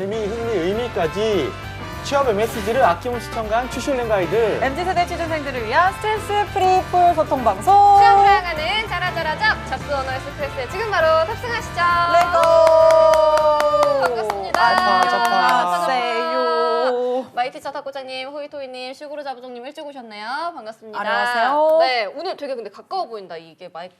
재미, 흥미, 의미까지 취업의 메시지를 아낌없이 첨가한 취실랭 가이드. MZ세대 취준생들을 위한 스트레스 프리 풀 소통 방송. 취업을 향하는 자라자라잡 잡스 언어의 스트레스에 지금 바로 탑승하시죠. 레고. 반갑습니다. 자파. 세요. 마이티 차타코장님, 호이토이님, 시구르 자부종님 일찍 오셨네요. 반갑습니다. 안녕하세요. 네, 오늘 되게 근데 가까워 보인다. 이게 마이크.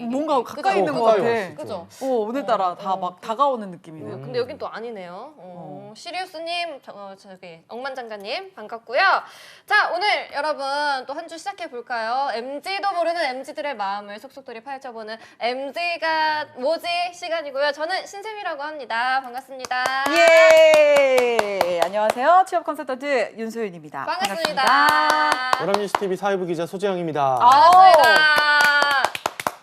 뭔가 가까이 그죠? 있는 것 가까이 같아. 왔어, 그죠? 오늘따라 다 막 다가오는 느낌이네요. 근데 여긴 또 아니네요. 시리우스님, 저기 억만장자님 반갑고요. 자, 오늘 여러분 또 한 주 시작해 볼까요? MZ도 모르는 MZ들의 마음을 속속들이 파헤쳐보는 MZ가 뭐지 시간이고요. 저는 신샘이라고 합니다. 반갑습니다. 예. 안녕하세요. 취업 컨설턴트 윤소윤입니다. 반갑습니다. 오람뉴스 TV 사회부 기자 소재영입니다. 반갑습니다.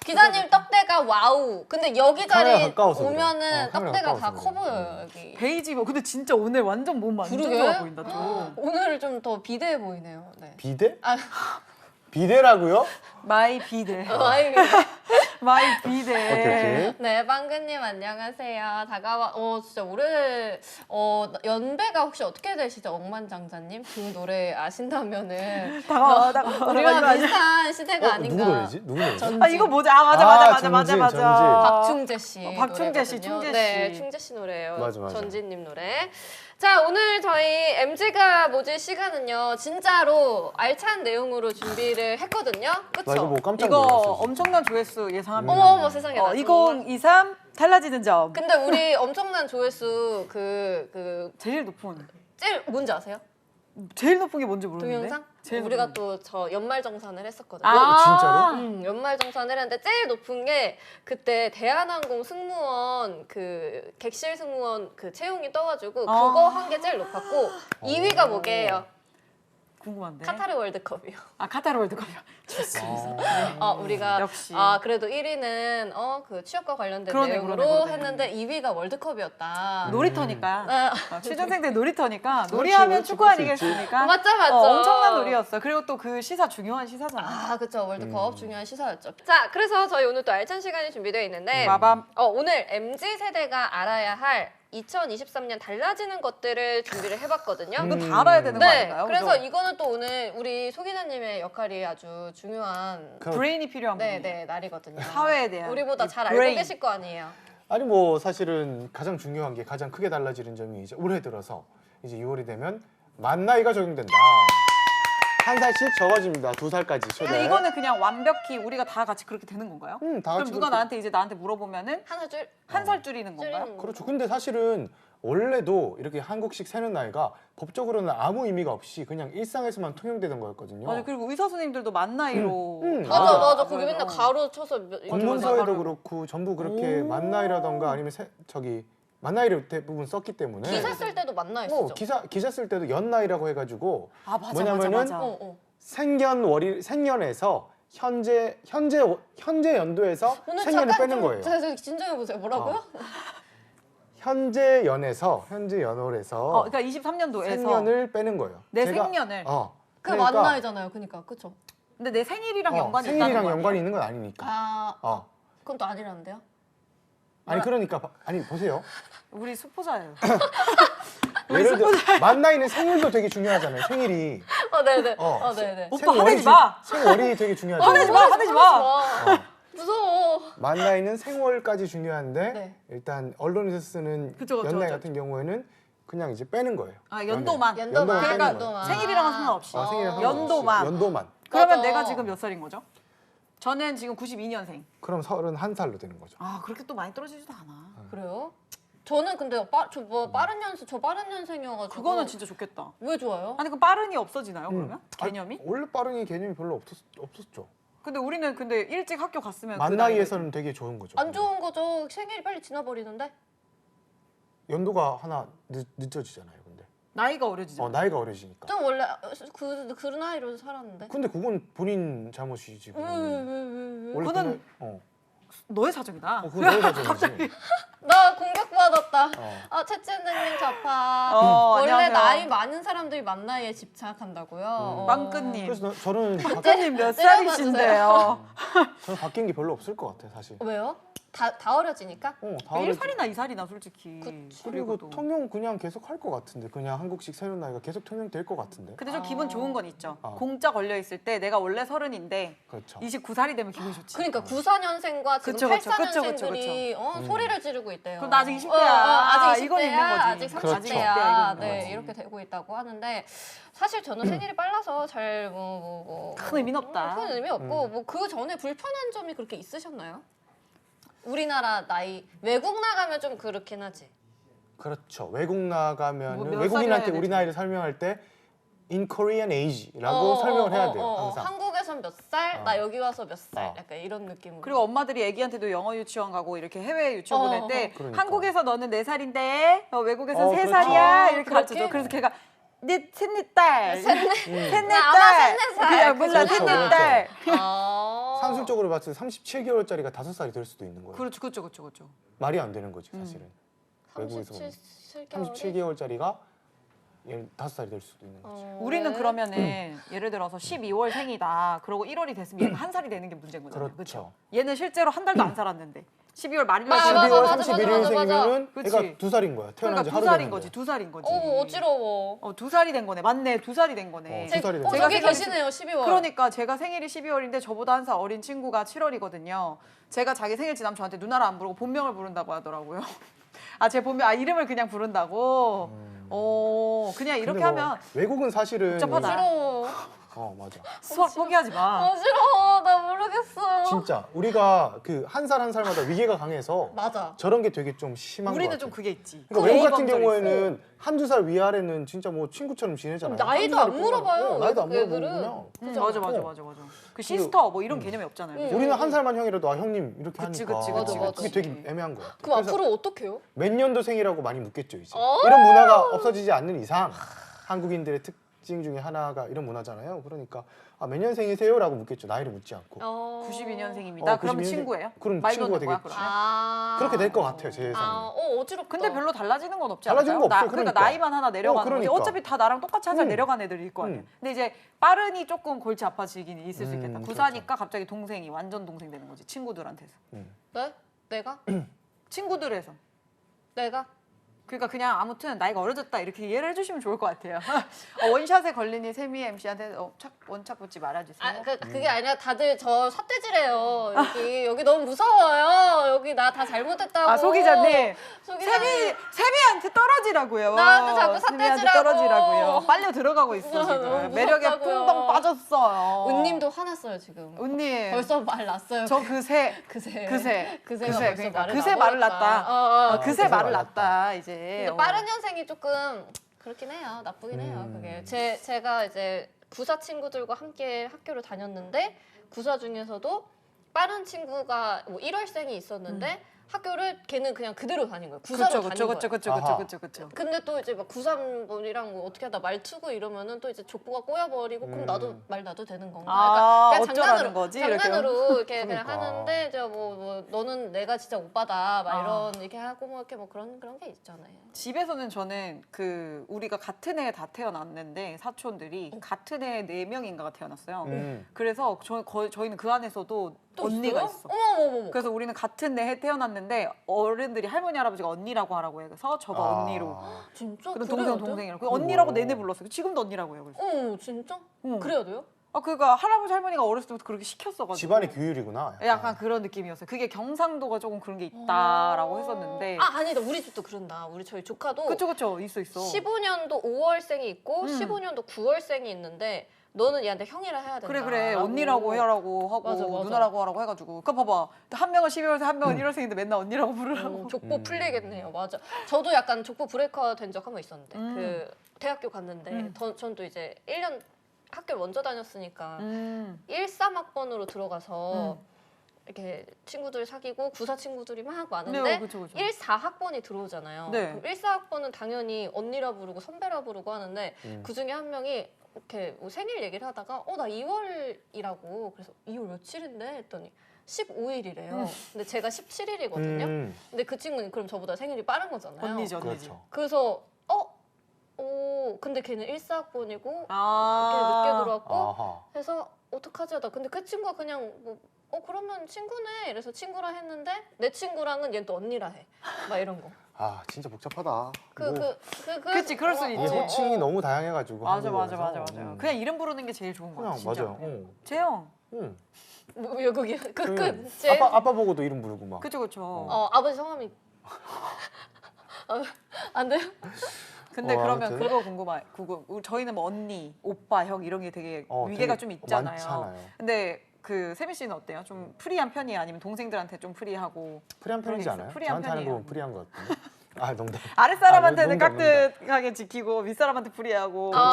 기자님 떡대가 와우. 근데 여기 카메라 자리 가까워서 그래. 오면은 카메라 떡대가 다 가까워서 커 그래. 보여요 여기. 베이지 뭐 근데 진짜 오늘 완전 몸 완전 그러게? 좋아 보인다 좀. 오늘 좀 더 비대해 보이네요. 네. 비대? 아, 비대라고요? 마이 비대. 아이고. 마이 비대. 오케이. 네, 빵근님 안녕하세요. 진짜 올해 연배가 혹시 어떻게 되시죠, 억만장자님? 그 노래 아신다면은 다가와. 우리와 비슷한 시대가 아닌가. 누구 노래지? 누구 노래지? 전지. 아 이거 뭐지? 아 맞아. 전지. 박충재 씨. 박충재 씨, 노래거든요. 충재 네, 씨. 충재 씨 노래예요. 맞아. 전지님 노래. 자, 오늘 저희 MZ가 뭐지 시간은요, 진짜로 알찬 내용으로 준비를 했거든요. 그쵸? 나 이거 뭐 깜짝 이거 놀랐어. 진짜. 엄청난 조회수 예상합니다. 어머 세상에. 나 정말. 2023 달라지는 점. 근데 우리 엄청난 조회수 제일 높은. 뭔지 아세요? 제일 높은 게 뭔지 모르는데. 동영상? 제일 우리가 높은 또 저 연말정산을 했었거든요. 진짜로? 연말정산을 했는데 제일 높은 게 그때 대한항공 승무원 그 객실 승무원 그 채용이 떠가지고 그거 한 게 제일 높았고 2위가 뭐게요? 궁금한데. 카타르 월드컵이요. 아 카타르 월드컵이요. 좋습니다. 우리가 역시. 그래도 1위는 그 취업과 관련된 그러네, 내용으로 그러네. 했는데 2위가 월드컵이었다. 놀이터니까. 취준생들 놀이터니까 그렇지, 놀이하면 그렇지, 축구 그럴 수 아니겠습니까? 맞죠. 엄청난 놀이였어요. 그리고 또 그 시사 중요한 시사잖아. 그쵸. 월드컵 중요한 시사였죠. 자, 그래서 저희 오늘 또 알찬 시간이 준비되어 있는데 마밤. 오늘 MZ세대가 알아야 할 2023년 달라지는 것들을 준비를 해봤거든요. 이건 다 알아야 되는 거 네, 아닌가요? 그래서 그죠? 이거는 또 오늘 우리 소기자님의 역할이 아주 중요한 브레인이 필요한 분이에요. 날이거든요. 사회에 대한 우리보다 이 잘 알고 브레인. 계실 거 아니에요. 아니 뭐 사실은 가장 중요한 게 가장 크게 달라지는 점이 이제 올해 들어서 이제 6월이 되면 만 나이가 적용된다. 한 살씩 적어집니다. 2살까지 최대. 근데 이거는 그냥 완벽히 우리가 다 같이 그렇게 되는 건가요? 다 그럼 같이 누가 그렇게- 나한테 물어보면은 하나 줄 한 살 줄이는 건가요? 줄이는 거. 그렇죠. 근데 사실은 원래도 이렇게 한국식 세는 나이가 법적으로는 아무 의미가 없이 그냥 일상에서만 통용되던 거였거든요. 맞아. 그리고 의사 선생님들도 만 나이로. 다 맞아. 거기 알아요. 맨날 가로 쳐서 공문서에도 맞아. 그렇고 전부 그렇게 오. 만 나이라던가 아니면 만 나이를 대부분 썼기 때문에 기사 쓸 때도 만나 있었죠. 기사 쓸 때도 연 나이라고 해가지고 아 맞아. 뭐냐면은 맞아. 생년에서 현재 연도에서 오늘 생년을 잠깐 빼는 거예요. 진정해 보세요. 뭐라고요? 현재 연월에서 그러니까 23년도에서 생년을 빼는 거예요. 내 생년을. 그 만 나이잖아요. 그러니까 그쵸? 근데 내 생일이랑 연관이 있다는 생일이랑 거 연관이 있는 건 아니니까. 그건 또 아니라는데요? 아니 그러니까 보세요. 우리 수포자예요. 예를 들어 만 나이는 생일도 되게 중요하잖아요. 생일이. 네네. 어. 네네. 오빠 화내지 마. 생월이 되게 중요하잖아요. 화내지 마. 무서워. 만 나이는 생월까지 중요한데 네. 일단 언론에서 쓰는 그쵸, 연 나이 그쵸. 같은 경우에는 그냥 이제 빼는 거예요. 연도만. 연도만. 그러니까 빼는 거예요. 생일이랑은 상관없이. 생일이랑 연도만. 연도만. 그러면 맞아. 내가 지금 몇 살인 거죠? 저는 지금 92년생. 그럼 31살로 되는 거죠. 그렇게 또 많이 떨어지지도 않아. 그래요? 저는 근데 빠른 년생이어가지고. 그거는 진짜 좋겠다. 왜 좋아요? 아니 그 빠른이 없어지나요 그러면? 개념이? 원래 빠른이 개념이 별로 없었죠. 근데 우리는 일찍 학교 갔으면 만 그 나이에서는 되게 좋은 거죠. 안 좋은 거죠. 생일이 빨리 지나버리는데. 연도가 하나 늦어지잖아요. 근데 나이가 어려지죠. 나이가 어려지니까. 전 원래 그 나이로 살았는데. 근데 그건 본인 잘못이지. 왜? 원래 그거는 너의 사정이다. 그건 너의 사정이지. 나 공격받았다. 어. 채채님 좌파. 원래 안녕하세요. 나이 많은 사람들이 만 나이에 집착한다고요. 빵끝님. 그래서 저는 빵끝님 몇 살이신데요? 저는 바뀐 게 별로 없을 것 같아 사실. 왜요? 다 어려지니까. 다 어려지- 1살이나 2살이나 솔직히. 그리고 또. 통용 그냥 계속 할 것 같은데 그냥 한국식 새로운 나이가 계속 통용될 것 같은데. 근데 좀 기분 좋은 건 있죠. 아. 공짜 걸려 있을 때 내가 원래 30인데 그렇죠. 29살이 되면 기분이 좋지. 그러니까 94년생과 지금 그쵸, 그쵸, 84년생들이 소리를 지르고 있대요. 그럼 나 아직 20대야. 아직 이건 20대야. 있는 거지. 아직 그렇죠. 30대야. 이건 네, 거지. 이렇게 되고 있다고 하는데 사실 저는 생일이 빨라서 잘 큰 의미는 없다. 큰 의미 없고 뭐 그 전에 불편한 점이 그렇게 있으셨나요? 우리나라 나이 외국 나가면 좀 그렇긴 하지. 그렇죠. 외국 나가면 뭐몇 외국인한테 살이어야 우리 되지? 나이를 설명할 때 in Korean age라고 설명을 해야 돼요. 항상. 한국에선 몇 살, 나 여기 와서 몇 살, 어. 약간 이런 느낌으로. 그리고 엄마들이 애기한테도 영어 유치원 가고 이렇게 해외 유치원 보낼 때 그러니까. 한국에서 너는 4살인데 외국에서 그렇죠. 3살이야 이렇게 그렇게? 가르쳐줘. 그래서 걔가 네 셋넷 딸, 셋넷 아마 딸, 셋넷 살. 그냥 몰라 그렇죠, 셋넷 그렇죠. 딸. 산술적으로 봤을 때 37개월짜리가 5살이 될 수도 있는 거예요. 그렇죠, 그렇죠, 그렇죠, 그렇죠. 말이 안 되는 거지 사실은. 외국에서 보면 37개월이 37개월짜리가 5살이 될 수도 있는 거지. 우리는 그러면은 예를 들어서 12월 생이다. 그러고 1월이 됐으면 얘가 한 살이 되는 게 문제인 거잖아요. 그렇죠. 얘는 실제로 한 달도 안 살았는데 12월 말일 맞아, 날 맞아, 12월 맞아, 31일생이면은 그치. 애가 2살인 거야. 태어난 그러니까 지 두 하루 살인 되는 거지, 거야. 2살인 거지. 어지러워. 2살이 된 거네. 맞네, 2살이 된 거네. 두 살이 된 저기 거야. 계시네요, 12월. 그러니까 제가 생일이 12월인데 저보다 한 살 어린 친구가 7월이거든요. 제가 자기 생일 지나면 저한테 누나를 안 부르고 본명을 부른다고 하더라고요. 제 본명, 이름을 그냥 부른다고. 그냥 이렇게 근데 뭐 하면 외국은 사실은 복잡하다. 어지러워. 맞아. 수학 포기하지 마. 어지러워. 나 모르겠어. 진짜 우리가 그 한 살 한 살마다 위계가 강해서 맞아. 저런 게 되게 좀 심한 거 우리는 같아. 좀 그게 있지. 그러니까 외국 같은 A범절이 경우에는 한두 살 위아래는 진짜 뭐 친구처럼 지내잖아요. 나이도 한두 안 살이 물어봐요, 뻔하고. 나이도 안 외국 물어보고 애들은. 그냥. 맞아. 그 시스터 뭐 이런 개념이 없잖아요. 우리는 한 살만 형이라도 형님 이렇게 그치, 하니까 그치, 그치, 그게 그치. 되게 애매한 거야. 그럼 앞으로 어떻게 해요? 몇 년도 생이라고 많이 묻겠죠 이제. 어? 이런 문화가 없어지지 않는 이상 한국인들의 특징 중에 하나가 이런 문화잖아요. 그러니까 몇 년생이세요라고 묻겠죠. 나이를 묻지 않고. 92년생입니다. 그러면 92년생. 친구예요? 그럼 말 친구가 놓는 거야, 되겠지. 그러면? 그렇게 될 것 같아요 제 예상에. 어지럽다. 근데 별로 달라지는 건 없지 달라지는 않아요? 거 없어요, 그러니까 그러니까. 나이만 하나 내려가는 거지. 그러니까. 어차피 다 나랑 똑같이 한 살 내려간 애들일 거 아니에요. 근데 이제 빠른이 조금 골치 아파지긴 있을 수 있겠다. 그렇죠. 구사니까 갑자기 동생이 완전 동생 되는 거지. 친구들한테서. 네? 내가? 친구들에서. 내가? 그러니까 그냥 아무튼 나이가 어려졌다 이렇게 이해를 해주시면 좋을 것 같아요. 원샷에 걸리니 세미 MC한테 원착 붙지 말아주세요. 그게 아니라 다들 저 삿대질해요. 여기 너무 무서워요. 여기 나 다 잘못했다고. 소 기자님. 소기자님. 세미한테 떨어지라고요. 나한테 자꾸 세미한테 삿대질하고. 떨어지라고요. 빨려 들어가고 있어 너무 지금. 매력에 무섭다고요. 풍덩 빠졌어요. 은님도 화났어요 지금. 은님. 벌써 말 났어요. 저 그새 그새가 그새 벌써 그러니까 말을 그새 말을 놔버렸다. 놨다. 그새 그새 말을 말을 놨다 이제. 근데 빠른 년생이 조금 그렇긴 해요. 나쁘긴 해요. 그게 제가 이제 구사 친구들과 함께 학교를 다녔는데 구사 중에서도 빠른 친구가 뭐 1월생이 있었는데 학교를 걔는 그냥 그대로 다닌 거예요. 구사로 다닌 거예요. 그쵸. 근데 또 이제 막 구3분이랑 뭐 어떻게 하다 말 트고 이러면은 또 이제 족보가 꼬여버리고 그럼 나도 말 놔도 되는 건가? 그러니까 어쩌라는 거지? 장난으로 이렇게 그냥 그러니까. 하는데 이제 뭐 너는 내가 진짜 오빠다 막 이런 이렇게 하고 뭐 이렇게 뭐 그런 게 있잖아요. 집에서는 저는 그 우리가 같은 해에 다 태어났는데 사촌들이 같은 해에 4명인가가 태어났어요. 그래서 저희는 그 안에서도 언니가 있어. 어머. 그래서 우리는 같은 해에 태어났는데 어른들이 할머니 할아버지가 언니라고 하라고 해서 저가 언니로. 진짜? 그럼 그래야 동생이라고. 돼? 언니라고 내내 불렀어요. 지금도 언니라고 해요. 그래서. 진짜? 응. 그래야 돼요? 그러니까 할아버지 할머니가 어렸을 때부터 그렇게 시켰어가지고. 집안의 규율이구나. 약간 그런 느낌이었어요. 그게 경상도가 조금 그런 게 있다라고 했었는데. 아니다. 우리 집도 그런다. 저희 조카도 그쵸. 있어. 15년도 5월생이 있고 15년도 9월생이 있는데 너는 얘한테 형이라 해야 된다. 그래. 언니라고 해라고 하고 맞아. 누나라고 하라고 해가지고. 그거 봐봐. 한 명은 12월생 한 명은 1월생인데 맨날 언니라고 부르라고. 족보 풀리겠네요. 맞아. 저도 약간 족보 브레이커 된 적 한 번 있었는데 그 대학교 갔는데 전 또 이제 1년 학교를 먼저 다녔으니까 13학번으로 들어가서 이렇게 친구들 사귀고 구사 친구들이 막 많은데 네, 그쵸. 14학번이 들어오잖아요. 네. 그럼 14학번은 당연히 언니라 부르고 선배라 부르고 하는데 그 중에 한 명이 이렇게 뭐 생일 얘기를 하다가 나 2월이라고 그래서 2월 며칠인데 했더니 15일이래요. 근데 제가 17일이거든요. 근데 그 친구는 그럼 저보다 생일이 빠른 거잖아요. 언니죠. 그렇죠. 그래서 근데 걔는 14학번이고 아. 늦게 들어왔고 아하. 해서 어떡하지 하다 근데 그 친구가 그냥 뭐 그러면 친구네. 이래서 친구라 했는데 내 친구랑은 얘는 또 언니라 해. 막 이런 거. 아 진짜 복잡하다. 그치, 그럴 수 이게 있지. 호칭이 너무 다양해가지고. 맞아. 한국어에서. 그냥 이름 부르는 게 제일 좋은 거야. 그냥 진짜. 맞아. 재영. 응. 뭐 여기 그 끝. 아빠 보고도 이름 부르고 막. 그쵸. 아버지 성함이 안 돼요? 근데 그러면 아무튼. 그거 궁금해. 저희는 뭐 언니, 오빠, 형 이런 게 되게 위계가 되게 좀 있잖아요. 많잖아요. 근데 그 세미 씨는 어때요? 좀 프리한 편이에요? 아니면 동생들한테 좀 프리하고? 프리한 편이지 그런 게 않아요? 있어요. 프리한 저한테 하는 편이에요. 건 프리한 것 같은데. 아 농담. 아랫사람한테는 농담. 깍듯하게 지키고 윗사람한테 프리하고 그렇죠.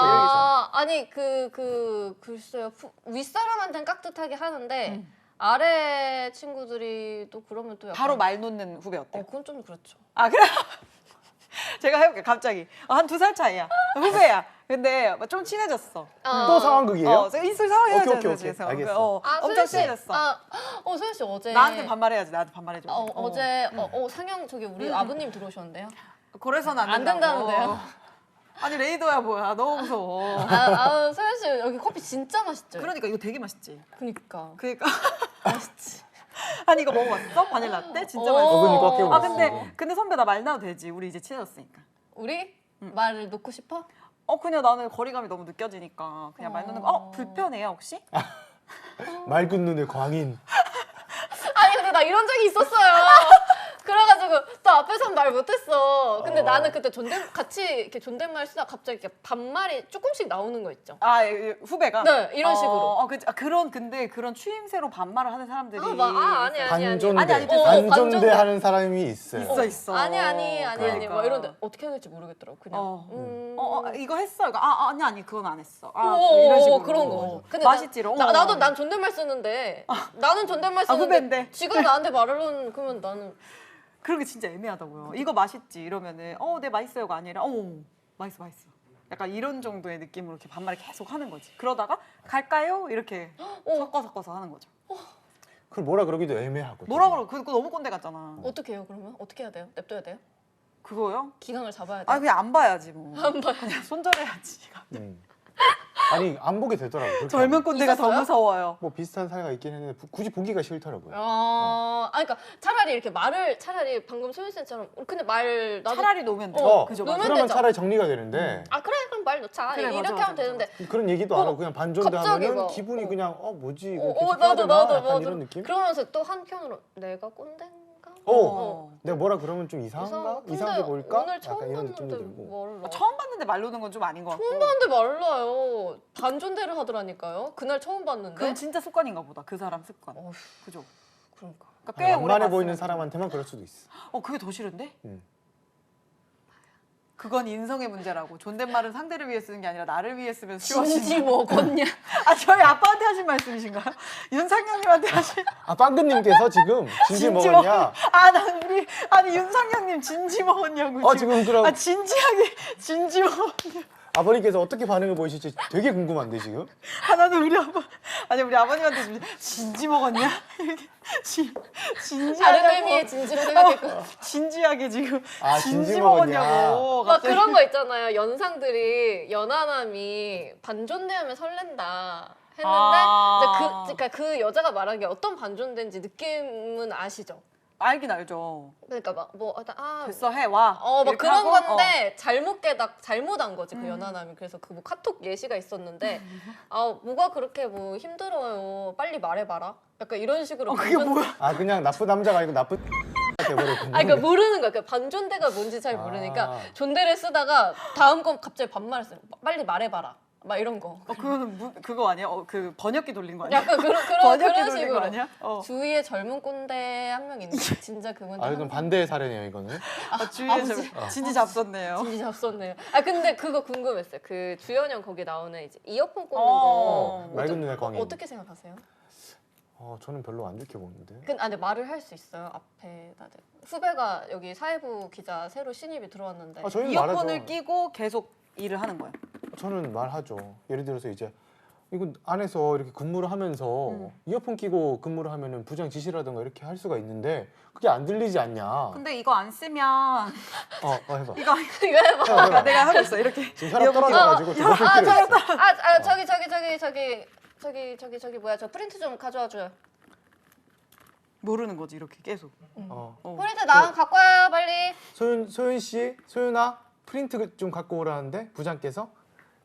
아니 글쎄요. 윗사람한테는 깍듯하게 하는데 아래 친구들이 또 그러면 또 약간 바로 말 놓는 후배 어때요? 그건 좀 그렇죠. 아 그래? 제가 해볼게요. 갑자기 한 2살 차이야. 후배야. 근데 좀 친해졌어. 또 상황극이에요? 있을 상황이야. 오케이. 알겠어. 엄청 친해졌어. 소연 씨 어제 나한테 반말해야지. 나한테 반말해줘. 어제 상영 저기 우리 아버님 들어오셨는데요. 그래서는 안 된다는데요. 아니 레이더야 뭐야. 너무 무서워. 소연 씨 여기 커피 진짜 맛있죠? 그러니까 이거 되게 맛있지. 그니까. 맛있지. 아니 이거 먹어봤어? 바닐라 라떼? 진짜 오. 맛있어. 어금니 꽉 끼고 아 먹었어. 근데 선배 나 말 나도 되지. 우리 이제 친해졌으니까. 우리 말을 놓고 싶어? 그냥 나는 거리감이 너무 느껴지니까 그냥 말 놓는 거. 불편해요 혹시? 맑은 눈의 광인. 아니 근데 나 이런 적이 있었어요. 그래가지고 또 앞에선 말 못했어. 근데 나는 그때 같이 이렇게 존댓말 쓰다 갑자기 이렇게 반말이 조금씩 나오는 거 있죠. 후배가? 네, 이런 식으로. 근데 그런 추임새로 반말을 하는 사람들이 아니. 반존대. 아니, 반존대 반존대. 하는 사람이 있어요. 있어. 아니. 그러니까. 막 이런데 어떻게 해야 될지 모르겠더라고. 그냥. 이거 했어. 이거 아니 그건 안 했어. 이런 식으로 그런 거. 근데 맛있지롱. 나도 난 존댓말 쓰는데 나는 존댓말 쓰는데 후배인데. 지금 나한테 말하려는 그러면 나는 그런 게 진짜 애매하다고요. 이거 맛있지 이러면은 네 맛있어요가 아니라 맛있어. 약간 이런 정도의 느낌으로 이렇게 반말을 계속 하는 거지. 그러다가 갈까요? 이렇게 섞어서 하는 거죠. 그걸 뭐라 그러기도 애매하고. 뭐라 그러? 그거 너무 꼰대 같잖아. 어떻게 해요 그러면? 어떻게 해야 돼요? 냅둬야 돼요? 그거요? 기강을 잡아야 돼요? 그냥 안 봐야지 뭐. 안 봐야 그냥 손절해야지. 아니 안 보게 되더라고요. 그렇게 젊은 하면. 꼰대가 더 있었어요? 무서워요. 뭐 비슷한 사례가 있긴 했는데 굳이 보기가 싫더라고요. 그러니까 차라리 이렇게 말을 차라리 방금 소연 쌤처럼 근데 말 나도 차라리 놓으면 돼. 그죠? 놓으면 그러면 되죠. 차라리 정리가 되는데 그래 그럼 말 놓자 그래, 이렇게 맞아, 하면 되는데 그런 얘기도 안 하고 그냥 반존대 갑자기 하면은 막, 기분이 그냥 뭐지 이거 나도 계속 해야 되나? 약간 나도 이런 느낌? 그러면서 또 한편으로 내가 꼰대인가? 내가 뭐라 그러면 좀 이상한가? 근데 이상하게 보일까? 오늘 처음 약간 이런 느낌도 봤는데 들고. 뭘 나? 처음 봤는데 말 놓는 건 좀 아닌 것 같고. 처음 봤는데 말라요. 반존대를 하더라니까요. 그날 처음 봤는데. 그건 진짜 습관인가 보다. 그 사람 습관. 어휴, 그죠? 그러니까. 그러니까 꽤 오래 만만해 보이는 봤으면. 사람한테만 그럴 수도 있어. 그게 더 싫은데? 음. 그건 인성의 문제라고. 존댓말은 상대를 위해 쓰는 게 아니라 나를 위해 쓰면 싫어하시는. 진지 먹었냐? 저희 아빠한테 하신 말씀이신가요? 윤상현님한테 하신. 빵근님께서 지금 진지 먹었냐? 아니 윤상현님 진지 먹었냐고. 지금 그럼 진지하게 진지 먹었냐. 아버님께서 어떻게 반응을 보이실지 되게 궁금한데 지금. 나는 우리 아버님한테 지금 진지 먹었냐? 진지하게. 다른 의미의 진지로 생각했고. 진지하게 지금 진지 진지 먹었냐. 먹었냐고. 막 갑자기. 그런 거 있잖아요. 연상들이 연하남이 반존대하면 설렌다 했는데 이제 그 여자가 말한 게 어떤 반존대인지 느낌은 아시죠? 알긴 알죠. 그러니까 막 됐어 해와. 막 이렇게 그런 하고, 건데 잘못한 거지 그 연하남이. 그래서 그 뭐 카톡 예시가 있었는데 뭐가 그렇게 뭐 힘들어요. 빨리 말해봐라. 약간 이런 식으로. 그게 뭐야? 그냥 나쁜 남자가 아니고 나쁜 돼버렸군요. 그러니까 모르는 거야. 그러니까 반존대가 뭔지 잘 모르니까 존대를 쓰다가 다음 건 갑자기 반말했어요. 빨리 말해봐라. 막 이런 거. 그거는 그거 아니야? 그 번역기 돌린 거 아니야? 약간 번역기 그런 돌린 식으로. 거 아니야? 주위에 젊은 꼰대 한 명 있는데 진짜 그건 그럼 반대의 사례네요 이거는. 주위에 진지 잡섰네요. 진지 잡섰네요. 근데 그거 궁금했어요. 그 주연형 거기 나오는 이제 이어폰 꽂는 거 맑은 눈의 광인. 어떻게 생각하세요? 저는 별로 안 좋게 보는데. 근데 말을 할 수 있어요. 앞에 다들. 후배가 여기 사회부 기자 새로 신입이 들어왔는데 저희는 이어폰을 말하죠. 끼고 계속 일을 하는 거예요. 저는 말하죠. 예를 들어서 이제 이거 안에서 이렇게 근무를 하면서 이어폰 끼고 근무를 하면은 부장 지시라든가 이렇게 할 수가 있는데 그게 안 들리지 않냐. 근데 이거 안 쓰면 해봐. 이거 이거 해봐. 해봐. 내가 하고 있어 이렇게. 지금 혈압 떨어져가지고 좀 높일 필요 있어. 저기 뭐야 저 프린트 좀 가져와 줘요. 모르는 거지 이렇게 계속. 어. 프린트 나랑 갖고 와요 빨리. 소윤 씨, 소윤아 프린트 좀 갖고 오라는데 부장께서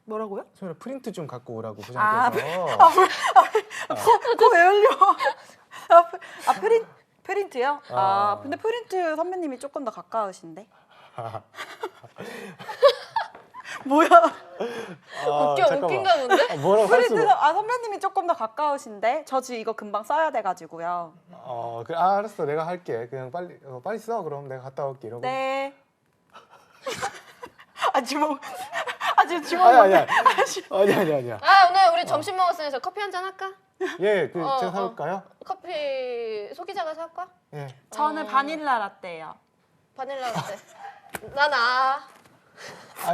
뭐라고요? 소윤아 프린트 좀 갖고 오라고 아, 부장께서. 코왜 흘려? 프린트요? 아 근데 프린트 선배님이 조금 더 가까우신데. 뭐야? 웃긴가 본데? 뭐라고 할 프린트 수가. 선배님이 조금 더 가까우신데 저 지금 이거 금방 써야 돼가지고요. 그래, 알았어, 내가 할게. 그냥 빨리 써. 그럼 내가 갔다 올게. 이러고. 네. 지금 주먹. 아니야. 아 오늘 우리 점심 먹었으니까 커피 한 잔 할까? 예, 어, 제가 사올까요? 커피 소기자가 사올까? 예. 저는 바닐라 라떼요. 바닐라 라떼. 나.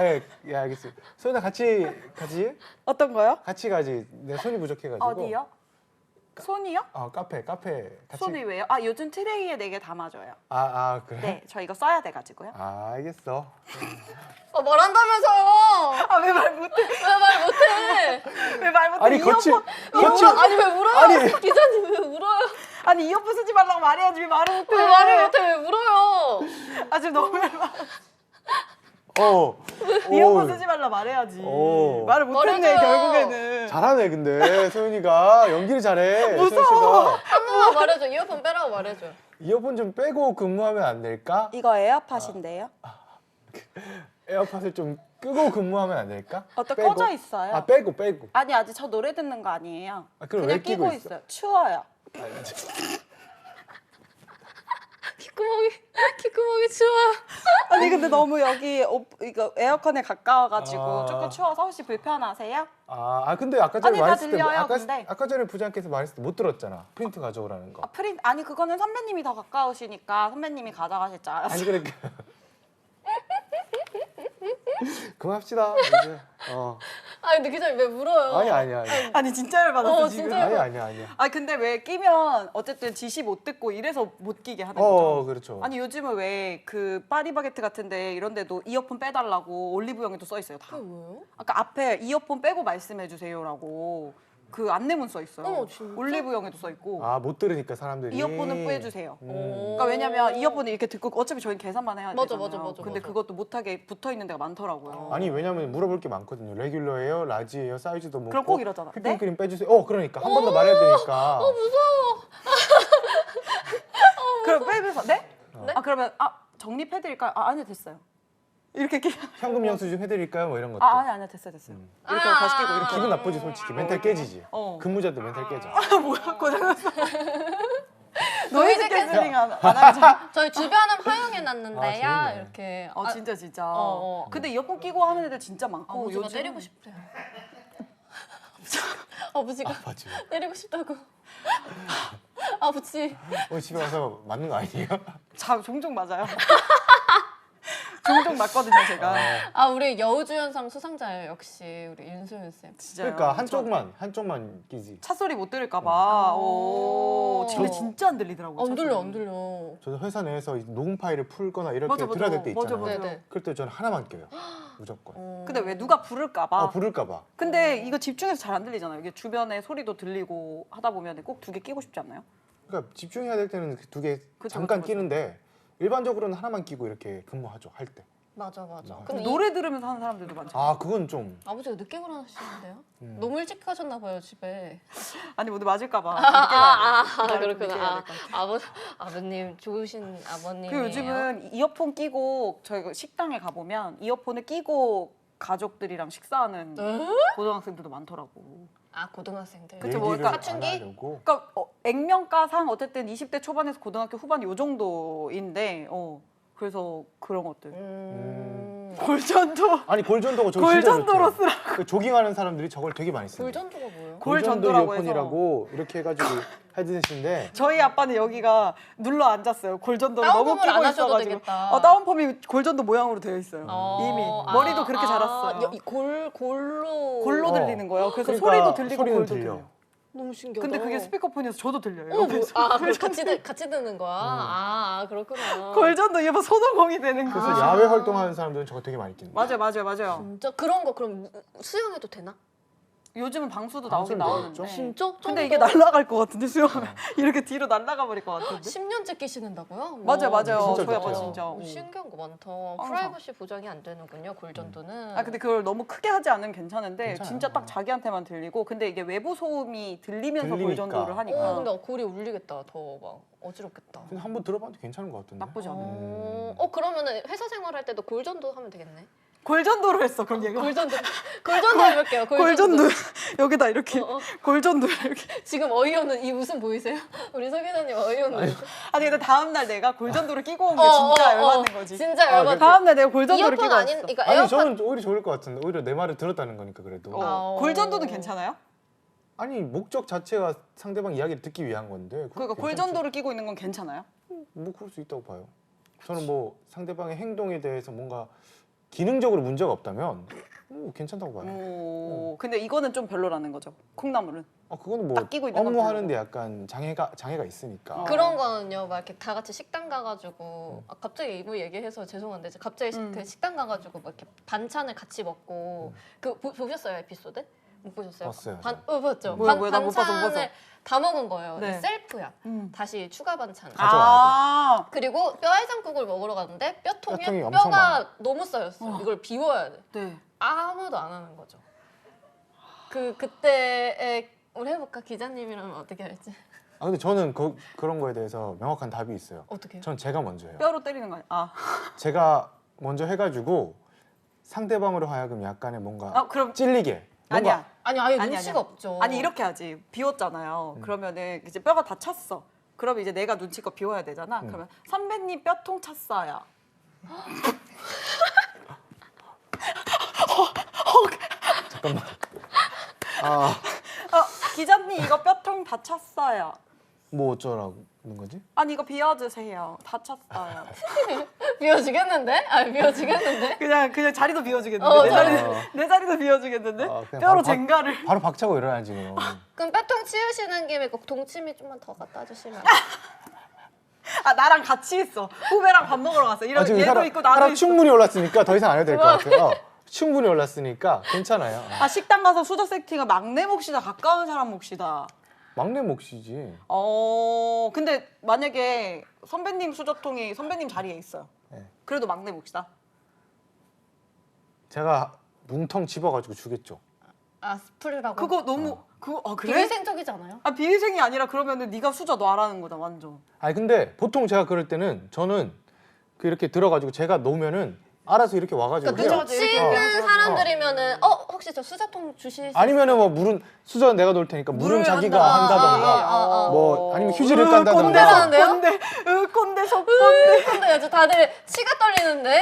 예, 알겠습니다. 소윤아 같이 가지? 어떤 거요? 같이 가지. 내 손이 부족해가지고. 어디요? 손이요? 카페 같이. 손이 왜요? 요즘 트레이에 4개 담아줘요. 그래? 네, 저 이거 써야 돼가지고요. 알겠어. 말한다면서요. 왜 말 못해? 왜 말 못해? 왜 말 못해? 아니 이어폰 아니 왜 울어요? 아니. 기자님 왜 울어요? 아니 이어폰 쓰지 말라고 말해야지 왜 말을 못해? 왜 말을 못해? 왜 울어요? 지금 너무 얄마. 어. 이어폰 쓰지 말라 말해야지. 오. 말을 못했네 말해줘요. 결국에는. 잘하네 근데 소윤이가 연기를 잘해. 무서워. 소윤 씨가. 한 번만 말해줘. 이어폰 빼라고 말해줘. 이어폰 좀 빼고 근무하면 안 될까? 이거 에어팟인데요? 에어팟을 좀 끄고 근무하면 안 될까? 또 빼고? 꺼져 있어요. 빼고. 아니 아직 저 노래 듣는 거 아니에요. 그럼 그냥 왜 끼고 있어? 있어요. 추워요. 귓구멍이 추워. 아니 근데 너무 여기 이거 에어컨에 가까워가지고 아. 조금 추워서 혹시 불편하세요? 근데 아까 전에 아니, 다 말했을 때 들려요, 근데. 아까 전에 부장께서 말했을 때 못 들었잖아. 프린트 가져오라는 거. 아니 그거는 선배님이 더 가까우시니까 선배님이 가져가실 줄 알았어요. 아니 그러니까 그만합시다. 이제. 아니 근데 기자님 왜 울어요? 아니야. 아니 진짜 열받았어 지금. 진짜. 아니야. 근데 왜 끼면 어쨌든 지시 못 듣고 이래서 못 끼게 하는 거죠. 그렇죠. 아니 요즘은 왜 그 파리바게트 같은데 이런 데도 이어폰 빼달라고 올리브영에도 써 있어요 다. 그게 뭐예요? 아까 앞에 이어폰 빼고 말씀해 주세요라고 그 안내문 써 있어요. 진짜? 올리브영에도 써 있고 못 들으니까 사람들이 이어폰은 빼주세요. 음. 그러니까 왜냐면 이어폰을 이렇게 듣고 어차피 저희는 계산만 해야 맞아, 되잖아요. 맞아. 근데 그것도 못하게 붙어 있는 데가 많더라고요. 아니 왜냐면 물어볼 게 많거든요. 레귤러예요, 라지예요, 사이즈도 묻고. 그럼 꼭 이러잖아. 휘핑크림 빼주세요. 그러니까 한 번 더 말해야 되니까. 무서워. 그럼 빼면서 네? 네? 그러면 정립해드릴까요? 아니 됐어요. 이렇게 현금 영수증 해드릴까요? 뭐 이런 것도. 아니 됐어요. 이렇게 하고 다시 끼고 이렇게. 기분 나쁘지 솔직히. 멘탈 깨지지. 근무자들 멘탈 깨져. 뭐야 고장났어. 저희 노이즈 집 캔슬링 안 하죠. 저희 주변은 허용해놨는데요. 재밌네. 이렇게. 진짜. 어. 근데 이어폰 끼고 하는 애들 진짜 많고 아버지가 때리고 싶대요. 아버지가 맞지. 때리고 싶다고. 아버지. 집에 와서 맞는 거 아니에요? 종종 맞아요. 종종 맞거든요 제가. 우리 여우주연상 수상자예요. 역시 우리 윤소연 쌤. 진짜요. 그러니까 한쪽만 끼지. 차 소리 못 들을까봐. 근데 저- 진짜 안 들리더라고요. 차 소리. 안 들려. 저도 회사 내에서 이 녹음 파일을 풀거나 이렇게 맞아. 들어야 될 때 있잖아요. 맞아. 네네. 그럴 때 저는 하나만 껴요. 무조건. 근데 왜 누가 부를까봐. 부를까봐. 근데 이거 집중해서 잘 안 들리잖아요. 이게 주변에 소리도 들리고 하다 보면 꼭 2개 끼고 싶지 않나요? 그러니까 집중해야 될 때는 그 2개 그쵸, 잠깐 그쵸. 끼는데 일반적으로는 하나만 끼고 이렇게 근무하죠. 할 때. 맞아. 맞아. 근데 노래 들으면서 하는 사람들도 많잖아요. 그건 좀. 아버지가 늦게 일어나시는데요? 너무 일찍 가셨나 봐요 집에. 아니 오늘 맞을까봐. 그렇구나. 아버님 좋으신 아버님이에요. 그 요즘은 이어폰 끼고 저희 식당에 가보면 이어폰을 끼고 가족들이랑 식사하는 고등학생들도 많더라고. 고등학생들. 그쵸, 얘기를 그러니까 안 사춘기? 하려고. 그러니까 액면가상 어쨌든 20대 초반에서 고등학교 후반 요 정도인데 그래서 그런 것들. 골전도 아니 골전도가 저 골전도로 진짜 좋대요. 그 조깅하는 사람들이 저걸 되게 많이 써요. 골전도가 뭐예요? 골전도라고 이어폰이라고 이렇게 해가지고 헤드셋인데 저희 아빠는 여기가 눌러 앉았어요. 골전도를 너무 다운펌을 안 끼고 하셔도 있어가지고. 되겠다. 다운펌이 골전도 모양으로 되어 있어요. 이미 머리도 그렇게 자랐어요. 골로 골로 들리는 거예요. 그래서 그러니까 소리도 들리고 소리는 골도 들려. 들려요. 너무 신기하다. 근데 그게 스피커폰이어서 저도 들려요. 그럼 옆에서. 같이 듣는 거야? 그렇구나. 골전도 이어폰 손오공이 되는 그래서 거야. 야외 활동하는 사람들은 저거 되게 많이 끼는 거예요. 맞아요. 진짜 그런 거 그럼 수영해도 되나? 요즘은 방수도 방수는 나오긴 되겠죠? 나오는데. 진짜? 근데 이게 날아갈 것 같은데 수영하면 이렇게 뒤로 날아가 버릴 것 같은데. 10년째 끼시는다고요? 맞아요, 맞아요. 진짜 저희 좋죠. 아빠 진짜. 오, 신기한 거 많다. 항상. 프라이버시 보장이 안 되는군요, 골전도는. 아 근데 그걸 너무 크게 하지 않으면 괜찮은데 괜찮아요. 진짜 딱 자기한테만 들리고 근데 이게 외부 소음이 들리면서 들리니까. 골전도를 하니까 근데 골이 울리겠다. 더 막 어지럽겠다. 근데 한번 들어봐도 괜찮은 것 같은데. 나쁘지 않아. 그러면은 회사 생활할 때도 골전도 하면 되겠네. 골전도를 했어 그럼 얘가. 골전도 해볼게요. 골전도 여기다 이렇게 어. 골전도 이렇게. 지금 어이없는 이 웃음 보이세요? 우리 서기사님 어이없는 웃음. 아니 근데 다음 날 내가 골전도를 끼고 온 게 진짜 열받는 거지. 진짜 아, 열받지. 다음 날 내가 골전도를 이어폰 끼고 아닌, 왔어. 그러니까 아니 에어팟. 저는 오히려 좋을 것 같은데 오히려 내 말을 들었다는 거니까 그래도. 골전도는 괜찮아요? 아니 목적 자체가 상대방 이야기를 듣기 위한 건데. 그러니까 괜찮죠. 골전도를 끼고 있는 건 괜찮아요? 뭐 그럴 수 있다고 봐요. 저는 뭐 상대방의 행동에 대해서 뭔가 기능적으로 문제가 없다면 괜찮다고 봐요. 근데 이거는 좀 별로라는 거죠. 콩나물은. 그거는 뭐 딱 끼고 있는 건 업무 별로고. 하는데 약간 장애가 있으니까. 그런 거는요, 막 이렇게 다 같이 식당 가가지고, 갑자기 이거 얘기해서 죄송한데, 갑자기 그 식당 가가지고 막 이렇게 반찬을 같이 먹고, 보셨어요, 에피소드? 못 보셨어요? 봤어요. 봤죠? 뭐야, 나 못 봤어, 못 반찬을 봤어. 다 먹은 거예요. 네. 근데 셀프야. 다시 추가 반찬. 가져와야 그리고 뼈해장국을 먹으러 갔는데 뼈통에 뼈통이 엄청 뼈가 많아. 너무 쌓였어. 이걸 비워야 돼. 네. 아무도 안 하는 거죠. 그때에 우리 해볼까? 기자님이라면 어떻게 할지. 근데 저는 그런 거에 대해서 명확한 답이 있어요. 어떻게 해요? 전 제가 먼저 해요. 뼈로 때리는 거 아니야? 제가 먼저 해가지고 상대방으로 하여금 약간의 뭔가 그럼 찔리게. 뭔가 아니야. 아니 아예 아니, 눈치가 아니야. 없죠. 아니 이렇게 하지. 비웠잖아요. 그러면은 이제 뼈가 다 찼어. 그러면 이제 내가 눈치껏 비워야 되잖아. 그러면 선배님 뼈통 찼어요. 잠깐만. 기자님 이거 뼈통 다 찼어요. 뭐 어쩌라는 거지? 아니 이거 비워주세요. 다 찼어요. 비워주겠는데? 비워주겠는데? 그냥 자리도 비워주겠는데. 어, 내 자리도 비워주겠는데. 그냥 뼈로 바로 쟁가를. 바로 박차고 일어나지 지금. 그럼 뼈통 치우시는 김에 꼭 동치미 좀만 더 갖다 주시면. 나랑 같이 있어. 후배랑 밥 먹으러 갔어. 이런 지금 얘도 있고 나도 있어. 충분히 올랐으니까 더 이상 안 해도 될 것 같아요. 충분히 올랐으니까 괜찮아요. 식당 가서 수저 세팅은 막내 몫이다. 가까운 사람 몫이다. 막내 몫이지. 근데 만약에 선배님 수저통이 선배님 자리에 있어요. 네. 그래도 막내 몫이다. 제가 뭉텅 집어가지고 주겠죠. 스프레라고. 그거 너무 그래? 비위생적이지 않아요? 비위생이 아니라 그러면은 네가 수저 놔라는 거다 완전. 근데 보통 제가 그럴 때는 저는 이렇게 들어가지고 제가 놓으면은 알아서 이렇게 와가지고 그러니까 해요. 눈치는 사람들이면은 혹시 저 수저통 주실 수 아니면은 뭐 물은 수저 내가 놓을 테니까 물은 자기가 한다던가 뭐 아니면 휴지를 깐다던가. 꼰대라는데요? 꼰대 속꼰대. 근데 요즘 다들 치가 떨리는데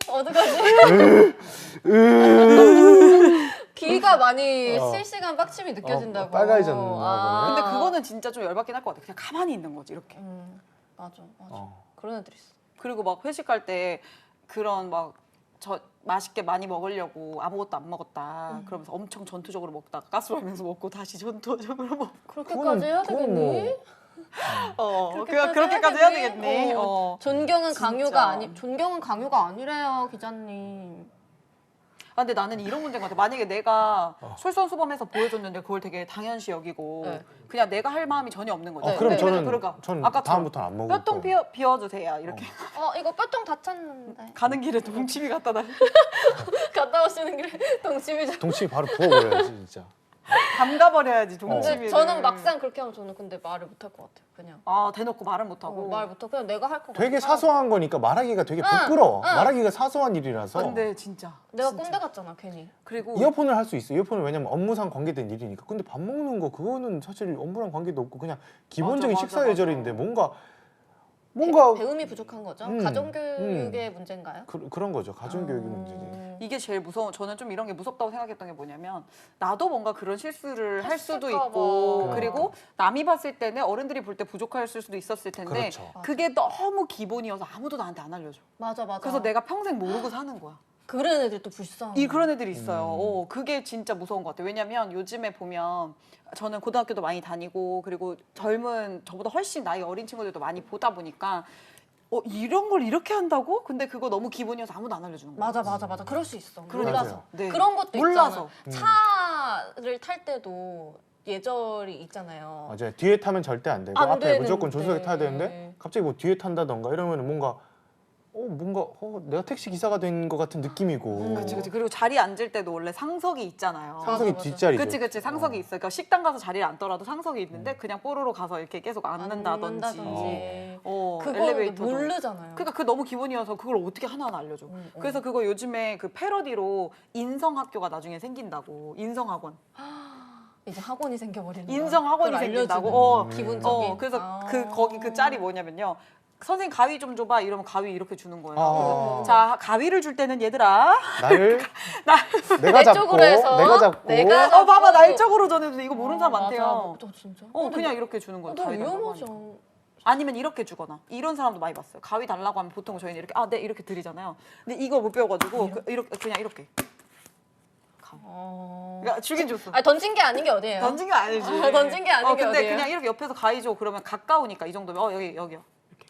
어떡하지? 귀가 많이 실시간 빡침이 느껴진다고. 빨개졌나 보네. 근데 그거는 진짜 좀 열받긴 할 것 같아. 그냥 가만히 있는 거지 이렇게. 맞아. 그런 애들 있어. 그리고 막 회식할 때 그런 막 저 맛있게 많이 먹으려고 아무것도 안 먹었다. 그러면서 엄청 전투적으로 먹다가 가스라면서 먹고 다시 전투적으로 먹고. 그렇게까지 해야 되겠니? 그렇게까지 해야 되겠네. 존경은 진짜. 존경은 강요가 아니래요, 기자님. 근데 나는 이런 문제인 것 같아. 만약에 내가 솔선수범해서 보여줬는데 그걸 되게 당연시 여기고 네. 그냥 내가 할 마음이 전혀 없는 거지. 그럼 그러니까 저는 아까처럼 다음부터는 안 먹을 뼈통 거예요. 비워주세요. 이렇게 이거 뼈통 다 찼는데. 가는 길에 동치미 갖다 달. 갔다 오시는 길에 동치미 동치미 바로 부어버려야지 진짜. 담가버려야지 근데 동치미를. 저는 막상 그렇게 하면 저는 근데 말을 못 할 것 같아요. 그냥. 대놓고 말을 못 하고. 말 못 하고 그냥 내가 할 것 같아. 되게 사소한 거니까 말하기가 되게 부끄러워. 응. 말하기가 사소한 일이라서. 근데 진짜. 내가 꼰대 같잖아, 괜히. 그리고 이어폰을 할 수 있어. 이어폰은 왜냐면 업무상 관계된 일이니까. 근데 밥 먹는 거 그거는 사실 업무랑 관계도 없고 그냥 기본적인 맞아, 식사 맞아. 예절인데 뭔가 배움이 부족한 거죠? 가정교육의 문제인가요? 그런 거죠. 가정교육의 문제지. 이게 제일 무서워. 저는 좀 이런 게 무섭다고 생각했던 게 뭐냐면 나도 뭔가 그런 실수를 할 수도 했을까 있고 봐. 그리고 남이 봤을 때는 어른들이 볼 때 부족할 수도 있었을 텐데 그렇죠. 그게 너무 기본이어서 아무도 나한테 안 알려줘. 맞아. 그래서 내가 평생 모르고 사는 거야. 그런 애들 또 불쌍해. 그런 애들이 있어요. 그게 진짜 무서운 것 같아요. 왜냐면 요즘에 보면 저는 고등학교도 많이 다니고 그리고 저보다 훨씬 나이 어린 친구들도 많이 보다 보니까 이런 걸 이렇게 한다고? 근데 그거 너무 기본이어서 아무도 안 알려주는 거야. 맞아. 그럴 수 있어. 그러니까. 몰라서. 네. 그런 것도 몰라서. 있잖아. 차를 탈 때도 예절이 있잖아요. 맞아요. 뒤에 타면 절대 안 되고 안 앞에 되는데. 무조건 조수석에 타야 되는데 갑자기 뭐 뒤에 탄다던가 이러면 뭔가 내가 택시 기사가 된 것 같은 느낌이고. 그치. 그리고 자리에 앉을 때도 원래 상석이 있잖아요. 상석이 맞아. 뒷자리죠. 그치. 상석이 있어. 그러니까 식당 가서 자리에 앉더라도 상석이 있는데 그냥 뽀로로 가서 이렇게 계속 앉는다든지. 그거 엘리베이터도. 모르잖아요. 그러니까 그 너무 기본이어서 그걸 어떻게 하나하나 알려줘. 그래서 그거 요즘에 그 패러디로 인성학교가 나중에 생긴다고. 인성학원. 이제 학원이 생겨버리는 거야. 인성학원이 그걸 생긴다고. 알려주는 기본적인. 그래서 거기 그 짤이 뭐냐면요. 선생님 가위 좀 줘봐 이러면 가위 이렇게 주는 거예요. 아. 자 가위를 줄 때는 얘들아 나를 내가 내 잡고 쪽으로 해서 내가 잡고 내가 잡고. 봐봐 날적으로 전해도 이거 모르는 사람 맞아. 많대요. 진짜? 그냥 이렇게 주는 거예요. 너무 가위 달라고 위험하지 하니까. 않아? 아니면 이렇게 주거나 이런 사람도 많이 봤어요. 가위 달라고 하면 보통 저희는 이렇게 네 이렇게 드리잖아요. 근데 이거 못 배워가지고 그냥 이렇게. 그러니까 주긴 줬어. 아니 던진 게 아닌 게 어디예요? 던진 게 아니지. 던진 게 아닌 게 근데 어디예요? 그냥 이렇게 옆에서 가위 줘 그러면 가까우니까 이 정도면 여기요. 이렇게.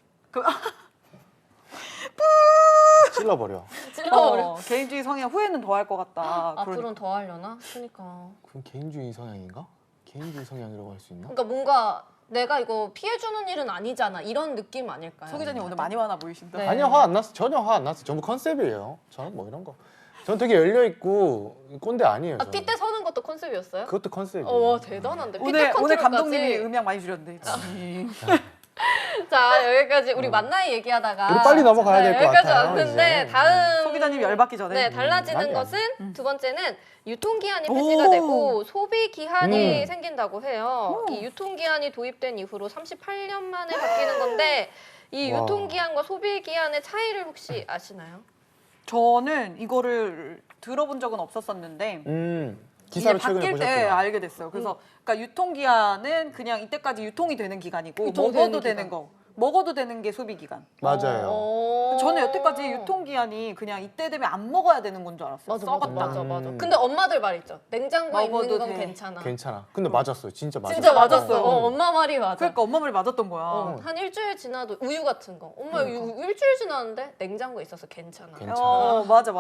찔러버려. 찔러버려. 개인주의 성향 후회는 더 할 것 같다. 앞으로는 더 하려나? 그러니까. 그럼 개인주의 성향인가? 개인주의 성향이라고 할 수 있나? 그러니까 뭔가 내가 이거 피해주는 일은 아니잖아. 이런 느낌 아닐까요? 소 기자님 오늘 많이 화나 보이신다. 네. 아니요, 화 안 났어. 전혀 화 안 났어. 전부 컨셉이에요. 저는 뭐 이런 거. 저는 되게 열려 있고 꼰대 아니에요. 저는. 핏대 서는 것도 컨셉이었어요? 그것도 컨셉이에요. 와 대단한데. 핏대 오늘 컨트롤까지. 감독님이 음향 많이 줄였는데. 자 여기까지 우리 만나이 얘기하다가 우리 빨리 넘어가야 될 것 여기까지 같아요, 왔는데 이제. 다음 소 기자님 열받기 전에. 네 달라지는 아니야. 것은 두 번째는 유통기한이 폐지가 되고 소비기한이 생긴다고 해요. 이 유통기한이 도입된 이후로 38년 만에 바뀌는 건데 이 와. 유통기한과 소비기한의 차이를 혹시 아시나요? 저는 이거를 들어본 적은 없었었는데 기사로 이게 최근에 바뀔 때 보셨구나. 알게 됐어요. 그래서 그러니까 유통기한은 그냥 이때까지 유통이 되는 기간이고 유통되는 먹어도 기간. 되는 거. 먹어도 되는 게 소비기간. 맞아요. 저는 여태까지 유통기한이 그냥 이때 되면 안 먹어야 되는 건 줄 알았어요. 썩었다. 맞아. 근데 엄마들 말 있죠. 냉장고에 있는 먹어도 건 돼. 괜찮아. 괜찮아. 근데 맞았어요. 진짜 맞았어요. 진짜 맞았어요. 맞았어요. 엄마 말이 맞아. 그러니까 엄마 말이 맞았던 거야. 한 일주일 지나도 우유 같은 거. 엄마 일주일 지났는데 냉장고에 있어서 괜찮아. 괜찮아. 맞아.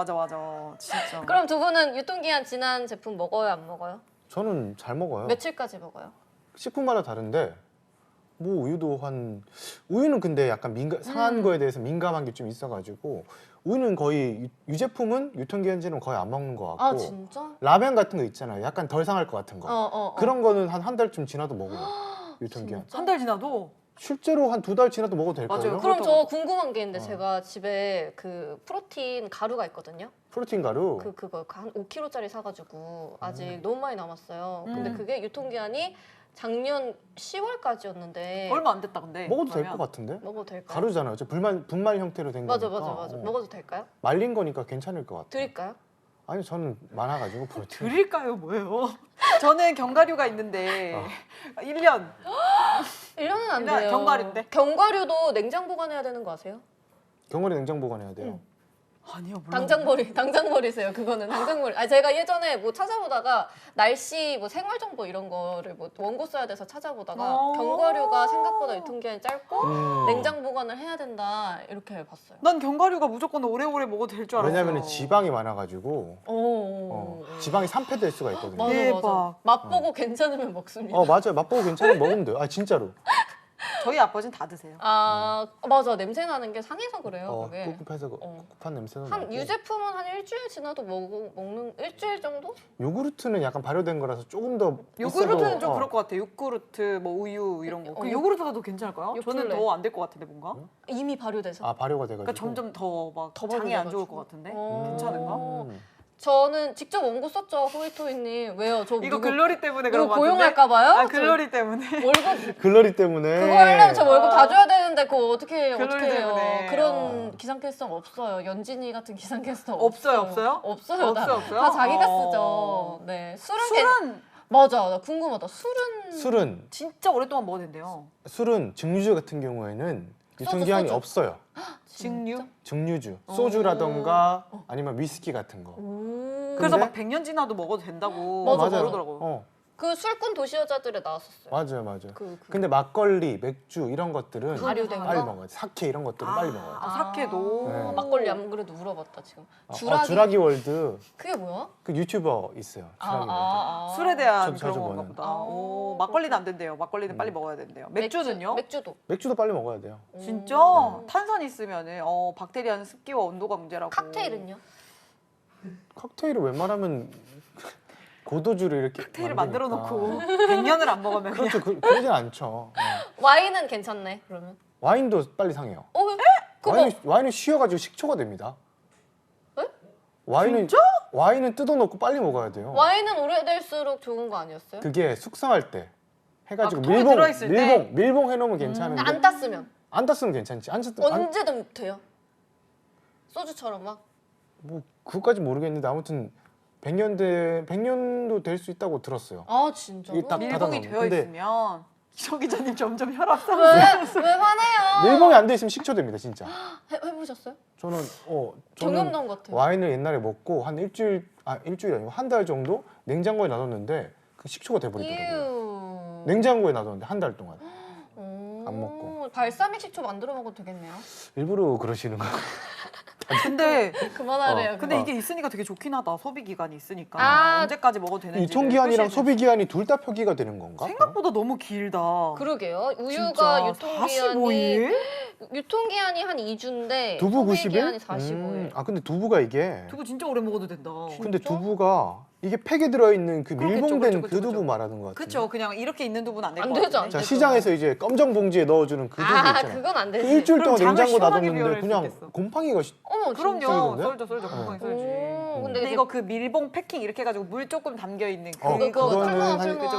진짜. 그럼 두 분은 유통기한 지난 제품 먹어요, 안 먹어요? 저는 잘 먹어요. 며칠까지 먹어요? 식품마다 다른데 뭐 우유는 근데 약간 상한 거에 대해서 민감한 게 좀 있어가지고 우유는 거의 유제품은 유통기한제는 거의 안 먹는 것 같고 아 진짜? 라면 같은 거 있잖아요. 약간 덜 상할 것 같은 거. 그런 거는 한 달쯤 지나도 먹어요. 유통기한. 진짜? 한 달 지나도 실제로 한 2달 지나도 먹어도 될걸요? 맞아요. 그럼 그렇다고. 저 궁금한 게 있는데 제가 집에 그 프로틴 가루가 있거든요. 프로틴 가루. 그거 한 5kg짜리 사가지고 아직 너무 많이 남았어요. 근데 그게 유통기한이 작년 10월까지였는데 얼마 안 됐다 근데. 먹어도 될 그러면. 것 같은데? 먹어도 될까요? 가루잖아요. 저 분말 형태로 된 맞아. 거니까. 먹어도 될까요? 말린 거니까 괜찮을 것 같아요. 드릴까요? 아니 저는 많아가지고 프로틴. 드릴까요 뭐예요? 저는 견과류가 있는데 1년 1년은 안 일단 돼요. 견과류인데? 견과류도 냉장 보관해야 되는 거 아세요? 경월에 냉장 보관해야 돼요. 아니요 몰라. 당장 버리세요. 그거는 당장 버리. 아 제가 예전에 뭐 찾아보다가 날씨 뭐 생활 정보 이런 거를 뭐 원고 써야 돼서 찾아보다가 견과류가 생각보다 유통기한이 짧고 냉장 보관을 해야 된다 이렇게 봤어요. 난 견과류가 무조건 오래오래 먹어도 될 줄 알았어요. 왜냐면 지방이 많아가지고 지방이 산패될 수가 있거든요. 맞아, 대박. 맞아. 맛보고 괜찮으면 먹습니다. 맞아요. 맛보고 괜찮으면 먹으면 돼요. 아 진짜로. 저희 아버지는 다 드세요. 아 맞아 냄새 나는 게 상해서 그래요. 그게 꿉꿉해서 꿉꿉한 냄새는 한 나고. 유제품은 한 일주일 지나도 먹는 일주일 정도? 요구르트는 약간 발효된 거라서 조금 더 요구르트는 있어도, 좀 그럴 것 같아요. 요구르트, 뭐 우유 이런 거. 그 요구르트가 더 괜찮을까요? 저는 요플레. 더 안 될 것 같은데 뭔가. 이미 발효돼서. 아 발효가 돼가지고. 그러니까 점점 더 막 더 장이 안 발효돼가지고. 좋을 것 같은데. 어. 괜찮은가? 저는 직접 원고 썼죠 호이토이님. 왜요? 저 이거 누구 글로리 때문에 그런 누구 것 같은데. 고용할까 봐요? 아 글로리 때문에. 월급 글러리 때문에. 그거 하려면 저 월급 다 줘야 되는데 그거 어떻게 글로리 해요? 때문에. 그런 기상캐스터 없어요. 연진이 같은 기상캐스터 없어요, 없어요. 없어요? 없어요. 없어요? 다 자기가 어. 쓰죠. 네. 술은 맞아. 나 궁금하다. 술은 진짜 오랫동안 먹어도 된대요. 증류주 같은 경우에는 유통기한이 소주. 없어요. 증류? 증류주, 소주라던가 아니면 위스키 같은 거. 오. 그래서 근데- 막 100년 지나도 먹어도 된다고 맞아, 그러더라고요. 그 술꾼 도시 여자들에 나왔었어요. 맞아요. 그. 근데 막걸리, 맥주 이런 것들은 발효된 빨리 거? 먹어요. 사케 이런 것들은 빨리 먹어요. 아, 사케도. 네. 막걸리 안 그래도 물어봤다 지금. 주라기 월드 그게 뭐야? 그 유튜버 있어요. 주라기 월드. 술에 대한 저도 자주 그런 건가 보는. 보다. 오, 막걸리는 안 된대요. 막걸리는 빨리 먹어야 된대요. 맥주는요? 맥주도. 맥주도 빨리 먹어야 돼요. 진짜? 네. 탄산 있으면은 박테리아는 습기와 온도가 문제라고. 칵테일은요? 칵테일을 웬만하면 고도주를 이렇게 칵테일을 만드니까. 만들어 놓고 100년을 안 먹으면 그냥 그렇죠. 그러진 않죠. 네. 와인은 괜찮네 그러면. 와인도 빨리 상해요. 그거 와인은 쉬어가지고 식초가 됩니다. 에? 와인은 와인은 뜯어놓고 빨리 먹어야 돼요. 와인은 오래될수록 좋은 거 아니었어요? 그게 숙성할 때 해가지고 통에 들어있을 때? 밀봉 해놓으면 괜찮은데 안 땄으면 안 땄으면 괜찮지. 안 언제든 돼요. 소주처럼 막. 뭐 그것까지 모르겠는데 아무튼 100년도 될 수 있다고 들었어요. 아 진짜로? 이게 딱 밀봉이 닫아놓으면. 되어 근데 있으면 정 기자님 점점 혈압 상승. 왜 화내요? 밀봉이 안 돼 있으면 식초됩니다, 진짜. 해보셨어요? 저는 경험담 같아요. 와인을 옛날에 먹고 한 일주일이 아니고 한 달 정도 냉장고에 놔뒀는데 그 식초가 돼버리더라고요. 냉장고에 놔뒀는데 한 달 동안 안 먹고. 발사믹 식초 만들어 먹어도 되겠네요. 일부러 그러시는 거. 근데 그만하래요. 근데 그거. 이게 있으니까 되게 좋긴 하다. 소비 기간이 있으니까 아, 언제까지 먹어도 되는지. 유통기한이랑 소비기한이 둘 다 표기가 되는 건가? 생각보다 너무 길다. 그러게요. 우유가 진짜 유통기한이 45일? 유통기한이 한 2주인데 두부 90일? 소비기한이 45일. 아 근데 두부가 이게 두부 진짜 오래 먹어도 된다. 근데 두부가 이게 팩에 들어있는 그 그렇겠죠, 밀봉된 그렇죠, 그 그렇죠, 두부 그렇죠. 말하는 것 같은데. 그쵸. 그냥 이렇게 있는 두부는 안 될 안 것 되죠, 같은데. 안 자 되죠. 시장에서 이제 검정 봉지에 넣어주는 그 두부 아 있잖아요. 그건 안 그 되지. 일주일 동안 그럼 장을 냉장고 시원하게 놔뒀는데 비워낼 수 그냥 있겠어. 곰팡이가 어머 그럼요. 썰리던데? 썰죠. 곰팡이 썰지. 근데 근데 이거 그 밀봉 패킹 이렇게 해가지고 물 조금 담겨 있는 어, 그거 그거는 풀무원, 한- 풀무원. 그죠,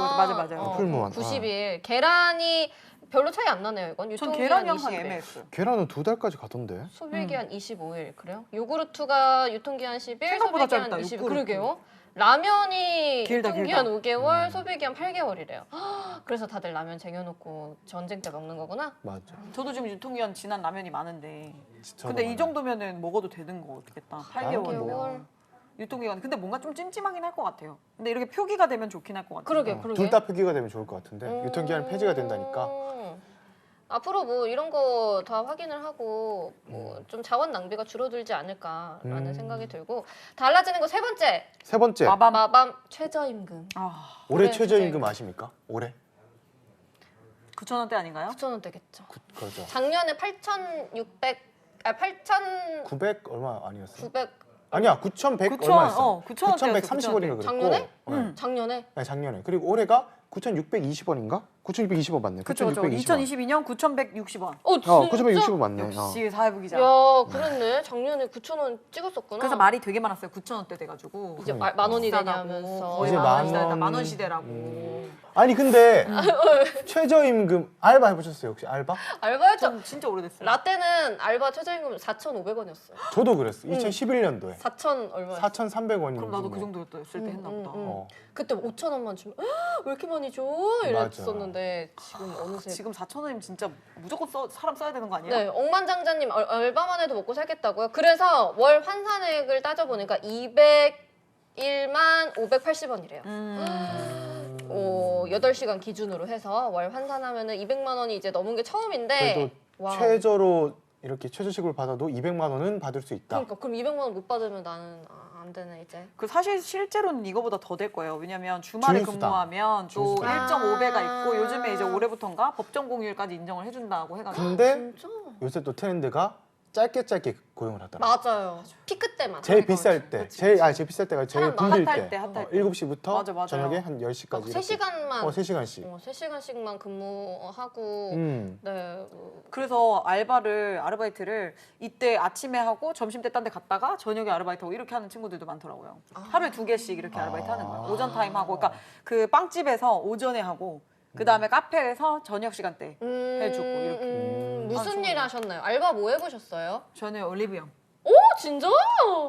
맞아요. 풀무원. 90일. 계란이 별로 차이 안 나네요. 이건 전 유통기한 계란이 항상 20일. 애매했어요. 계란은 2달까지 가던데. 소비기한 25일 그래요? 요구르트가 유통기한 10일, 생각보다 소비기한 짧다, 20일. 요구르트. 그러게요. 라면이 길다, 유통기한 길다. 5개월, 소비기한 8개월이래요. 그래서 다들 라면 쟁여놓고 전쟁 때 먹는 거구나. 맞아. 저도 지금 유통기한 지난 라면이 많은데. 저도 근데 이 많아요. 정도면은 먹어도 되는 거겠다. 8개월이면. 8개월. 유통기간. 근데 뭔가 좀 찜찜하긴 할 것 같아요. 근데 이렇게 표기가 되면 좋긴 할 것 같아요. 그러게. 둘 다 표기가 되면 좋을 것 같은데 유통기한 폐지가 된다니까. 앞으로 뭐 이런 거 다 확인을 하고 뭐 좀 자원 낭비가 줄어들지 않을까라는 생각이 들고 달라지는 거 세 번째 세 번째 마밤 최저임금 아, 올해 올해 최저임금 최저임금. 아십니까? 올해 9,000원대 아닌가요? 9,000원대겠죠. 그렇죠. 작년에 8,900 900 얼마 아니었어요? 아니야 9,100 9,000, 얼마였어? 9,000원대였어, 9,130원인가 그랬고. 작년에? 네. 작년에 작년에. 그리고 올해가 9,620원인가? 9,620원 맞네. 그쵸. 2022년 9,160원. 진짜? 9,160원 맞네. 역시 사회부 기자. 야 그랬네. 작년에 9,000원 찍었었구나. 그래서 말이 되게 많았어요. 9,000원대 돼가지고. 이제 그러니까. 만 원이 비싸다고. 되냐면서 거의 이제 만 원 만 시대다. 원. 만원 시대라고. 아니 근데 최저임금 알바 해보셨어요 혹시 알바? 알바였죠. 전 진짜 오래됐어요. 라떼는 알바 최저임금 4,500원이었어요. 저도 그랬어. 2011년도에 4,000 얼마? 4,300원인지. 그럼 나도 그 정도였을 때 했나 보다. 어. 그때 5,000원만 주면 왜 이렇게 많이 줘? 이랬었는데 지금 어느새 지금 4,000원이면 진짜 무조건 사람 써야 되는 거 아니에요? 네, 억만장자님 알바만 해도 먹고 살겠다고요. 그래서 월 환산액을 따져보니까 201만 580원이래요. 8시간 기준으로 해서 월 환산하면은 200만 원이 이제 넘은 게 처음인데 그래도 와우. 최저로 이렇게 최저시급을 받아도 200만 원은 받을 수 있다. 그러니까 그럼 200만 원 못 받으면 나는 안 되네 이제. 그 사실 실제로는 이거보다 더 될 거예요. 왜냐면 주말에 주휴수당. 근무하면 또 주휴수당. 1.5배가 있고 요즘에 이제 올해부터인가 법정 공휴일까지 인정을 해준다고 해가지고. 근데 진짜? 요새 또 트렌드가 짧게 고용을 하더라. 맞아요. 피크 때만. 제일 비쌀 때, 제일 비쌀 때가 제일 사람 붐빌 핫할 때, 때, 핫할 때. 7시부터 맞아, 맞아요. 저녁에 한 10시까지. 3시간만 3시간씩. 3시간씩만 근무하고 네. 그래서 아르바이트를 이때 아침에 하고 점심 때 딴 데 갔다가 저녁에 아르바이트 하고 이렇게 하는 친구들도 많더라고요. 하루에 2개씩 이렇게 아르바이트 하는 거예요. 오전 타임 하고, 그러니까 그 빵집에서 오전에 하고, 그 다음에 카페에서 저녁 시간대 해주고 이렇게. 무슨 일 하셨나요? 알바 뭐 해보셨어요? 저는 올리브영. 오 진짜?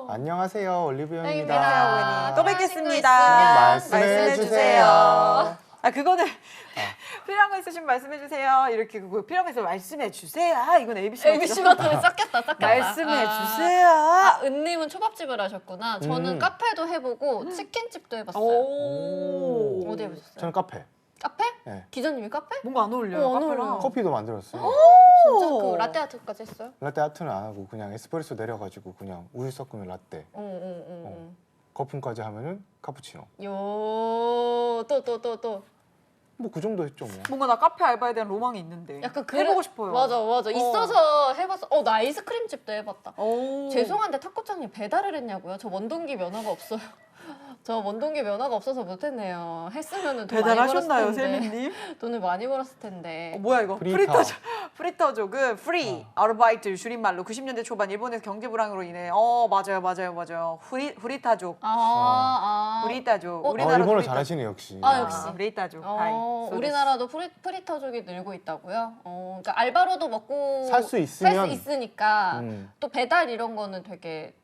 안녕하세요, 올리브영입니다. 땡입니다. 또 뵙겠습니다. 필요하신 거 있으면 말씀해 주세요. 아 그거는 필요한 거 있으시면 말씀해 주세요. 이렇게 그거 필요한 거 있으면 말씀해 주세요. 이건 ABC ABC 마트는 섞였다. 말씀해 주세요. 아, 은님은 초밥집을 하셨구나. 저는 카페도 해보고 치킨집도 해봤어요. 오. 어디 해보셨어요? 저는 카페. 카페? 네. 기자님이 카페? 뭔가 안 어울려요. 안 카페랑. 어울려요. 커피도 만들었어요. 진짜 그 라떼 아트까지 했어요? 라떼 아트는 안 하고 그냥 에스프레소 내려가지고 그냥 우유 섞으면 라떼. 거품까지 하면은 카푸치노. 또. 뭐 그 정도 했죠 뭐. 뭔가 나 카페 알바에 대한 로망이 있는데. 약간 해보고 싶어요. 맞아. 있어서 해봤어. 나 아이스크림집도 해봤다. 오. 죄송한데 탁구장님 배달을 했냐고요? 저 원동기 면허가 없어요. 저 원동기 면허가 없어서 못했네요. 했으면은 돈 많이 배달하셨나요, 벌었을 텐데. 세민님? 돈을 많이 벌었을 텐데. 뭐야 이거? 프리터. 프리터족은 프리 아르바이트 줄임말로 90년대 초반 일본에서 경제 불황으로 인해 맞아요. 후리타족. 후리타족. 일본어 후리타- 잘하시네 역시. 역시. 후리타족. 하이. 우리나라도 프리터족이 늘고 있다고요? 그러니까 알바로도 먹고 살 수 있으면 있으니까 음. 또 배달 이런 거는 되게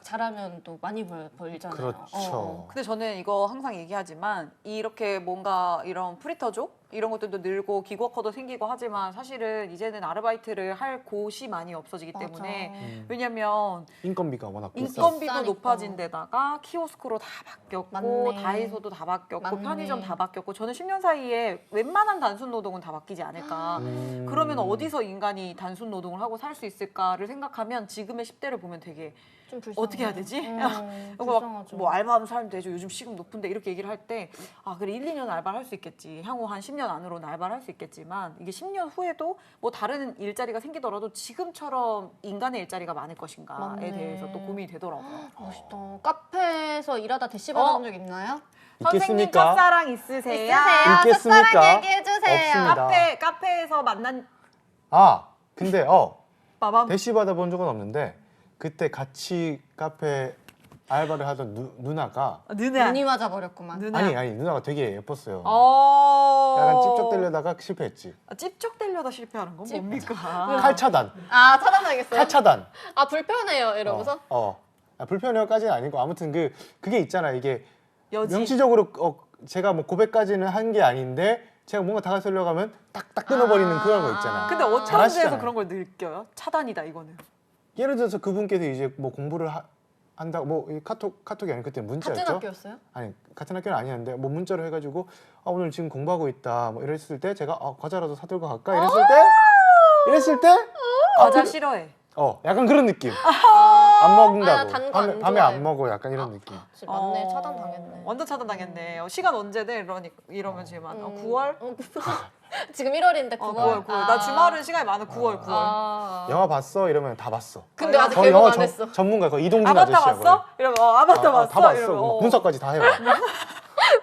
잘하면 또 많이 벌잖아요. 그렇죠. 근데 저는 이거 항상 얘기하지만 이렇게 뭔가 이런 프리터족 이런 것들도 늘고 기구워커도 생기고 하지만 사실은 이제는 아르바이트를 할 곳이 많이 없어지기 맞아. 때문에 왜냐면 인건비가 워낙 비싸. 인건비도 비싸니까. 높아진 데다가 키오스크로 다 바뀌었고 맞네. 다이소도 다 바뀌었고 맞네. 편의점 다 바뀌었고 저는 10년 사이에 웬만한 단순 노동은 다 바뀌지 않을까. 그러면 어디서 인간이 단순 노동을 하고 살 수 있을까를 생각하면 지금의 10대를 보면 되게 좀 불쌍해. 어떻게 해야 되지? 이거 불쌍하죠. 뭐 알바하는 사람도 되죠. 요즘 시급 높은데 이렇게 얘기를 할 때 그래 1, 2년 알바를 할 수 있겠지. 향후 한 10년 안으로는 알바를 할 수 있겠지만 이게 10년 후에도 뭐 다른 일자리가 생기더라도 지금처럼 인간의 일자리가 많을 것인가에 맞네. 대해서 또 고민이 되더라고요. 멋있다. 카페에서 일하다 대시 받아본 적 있나요? 선생님 있겠습니까? 첫사랑 있으세요? 있겠습니까? 첫사랑 얘기해주세요. 없습니다. 카페에서 만난 근데 빠밤. 대시 받아본 적은 없는데 그때 같이 카페 알바를 하던 누나가 누나. 눈이 맞아 버렸구만. 누나. 아니 누나가 되게 예뻤어요. 약간 약간 찝쩍대려다가 실패했지. 찝쩍대려다 실패하는 건 뭡니까? 칼 차단. 차단하겠어요? 칼 차단. 불편해요 이러면서. 불편해요까지는 아니고 아무튼 그게 있잖아 이게 여지. 명시적으로 제가 뭐 고백까지는 한 게 아닌데 제가 뭔가 다가서려고 하면 딱딱 끊어버리는 그런 거 있잖아. 근데 어떤 잘하시잖아요. 데서 그런 걸 느껴요? 차단이다 이거는. 예를 들어서 그분께서 이제 뭐 공부를 한다고 뭐 카톡이 아니고 그때 문자였죠. 같은 학교였어요? 아니 같은 학교는 아니었는데 뭐 문자로 해가지고 오늘 지금 공부하고 있다 뭐 이랬을 때 제가 과자라도 사들고 갈까 이랬을 때 과자 싫어해. 약간 그런 느낌. 안 먹는다고. 단거 안 밤에 좋아해요. 안 먹어 약간 이런 느낌. 맞네. 차단 당했네. 완전 차단 당했네. 시간 언제든 이러면 지금 한 9월? 지금 1월인데 9월. 9월. 나 주말은 시간이 많아. 9월. 영화 봤어? 이러면 다 봤어. 근데 아직 저 개봉 영화 안 했어. 전문가 거 이동준 아바타 아저씨야. 봤어? 이러면 아바타 봤어? 다 봤어. 이러면, 분석까지 다 해봐.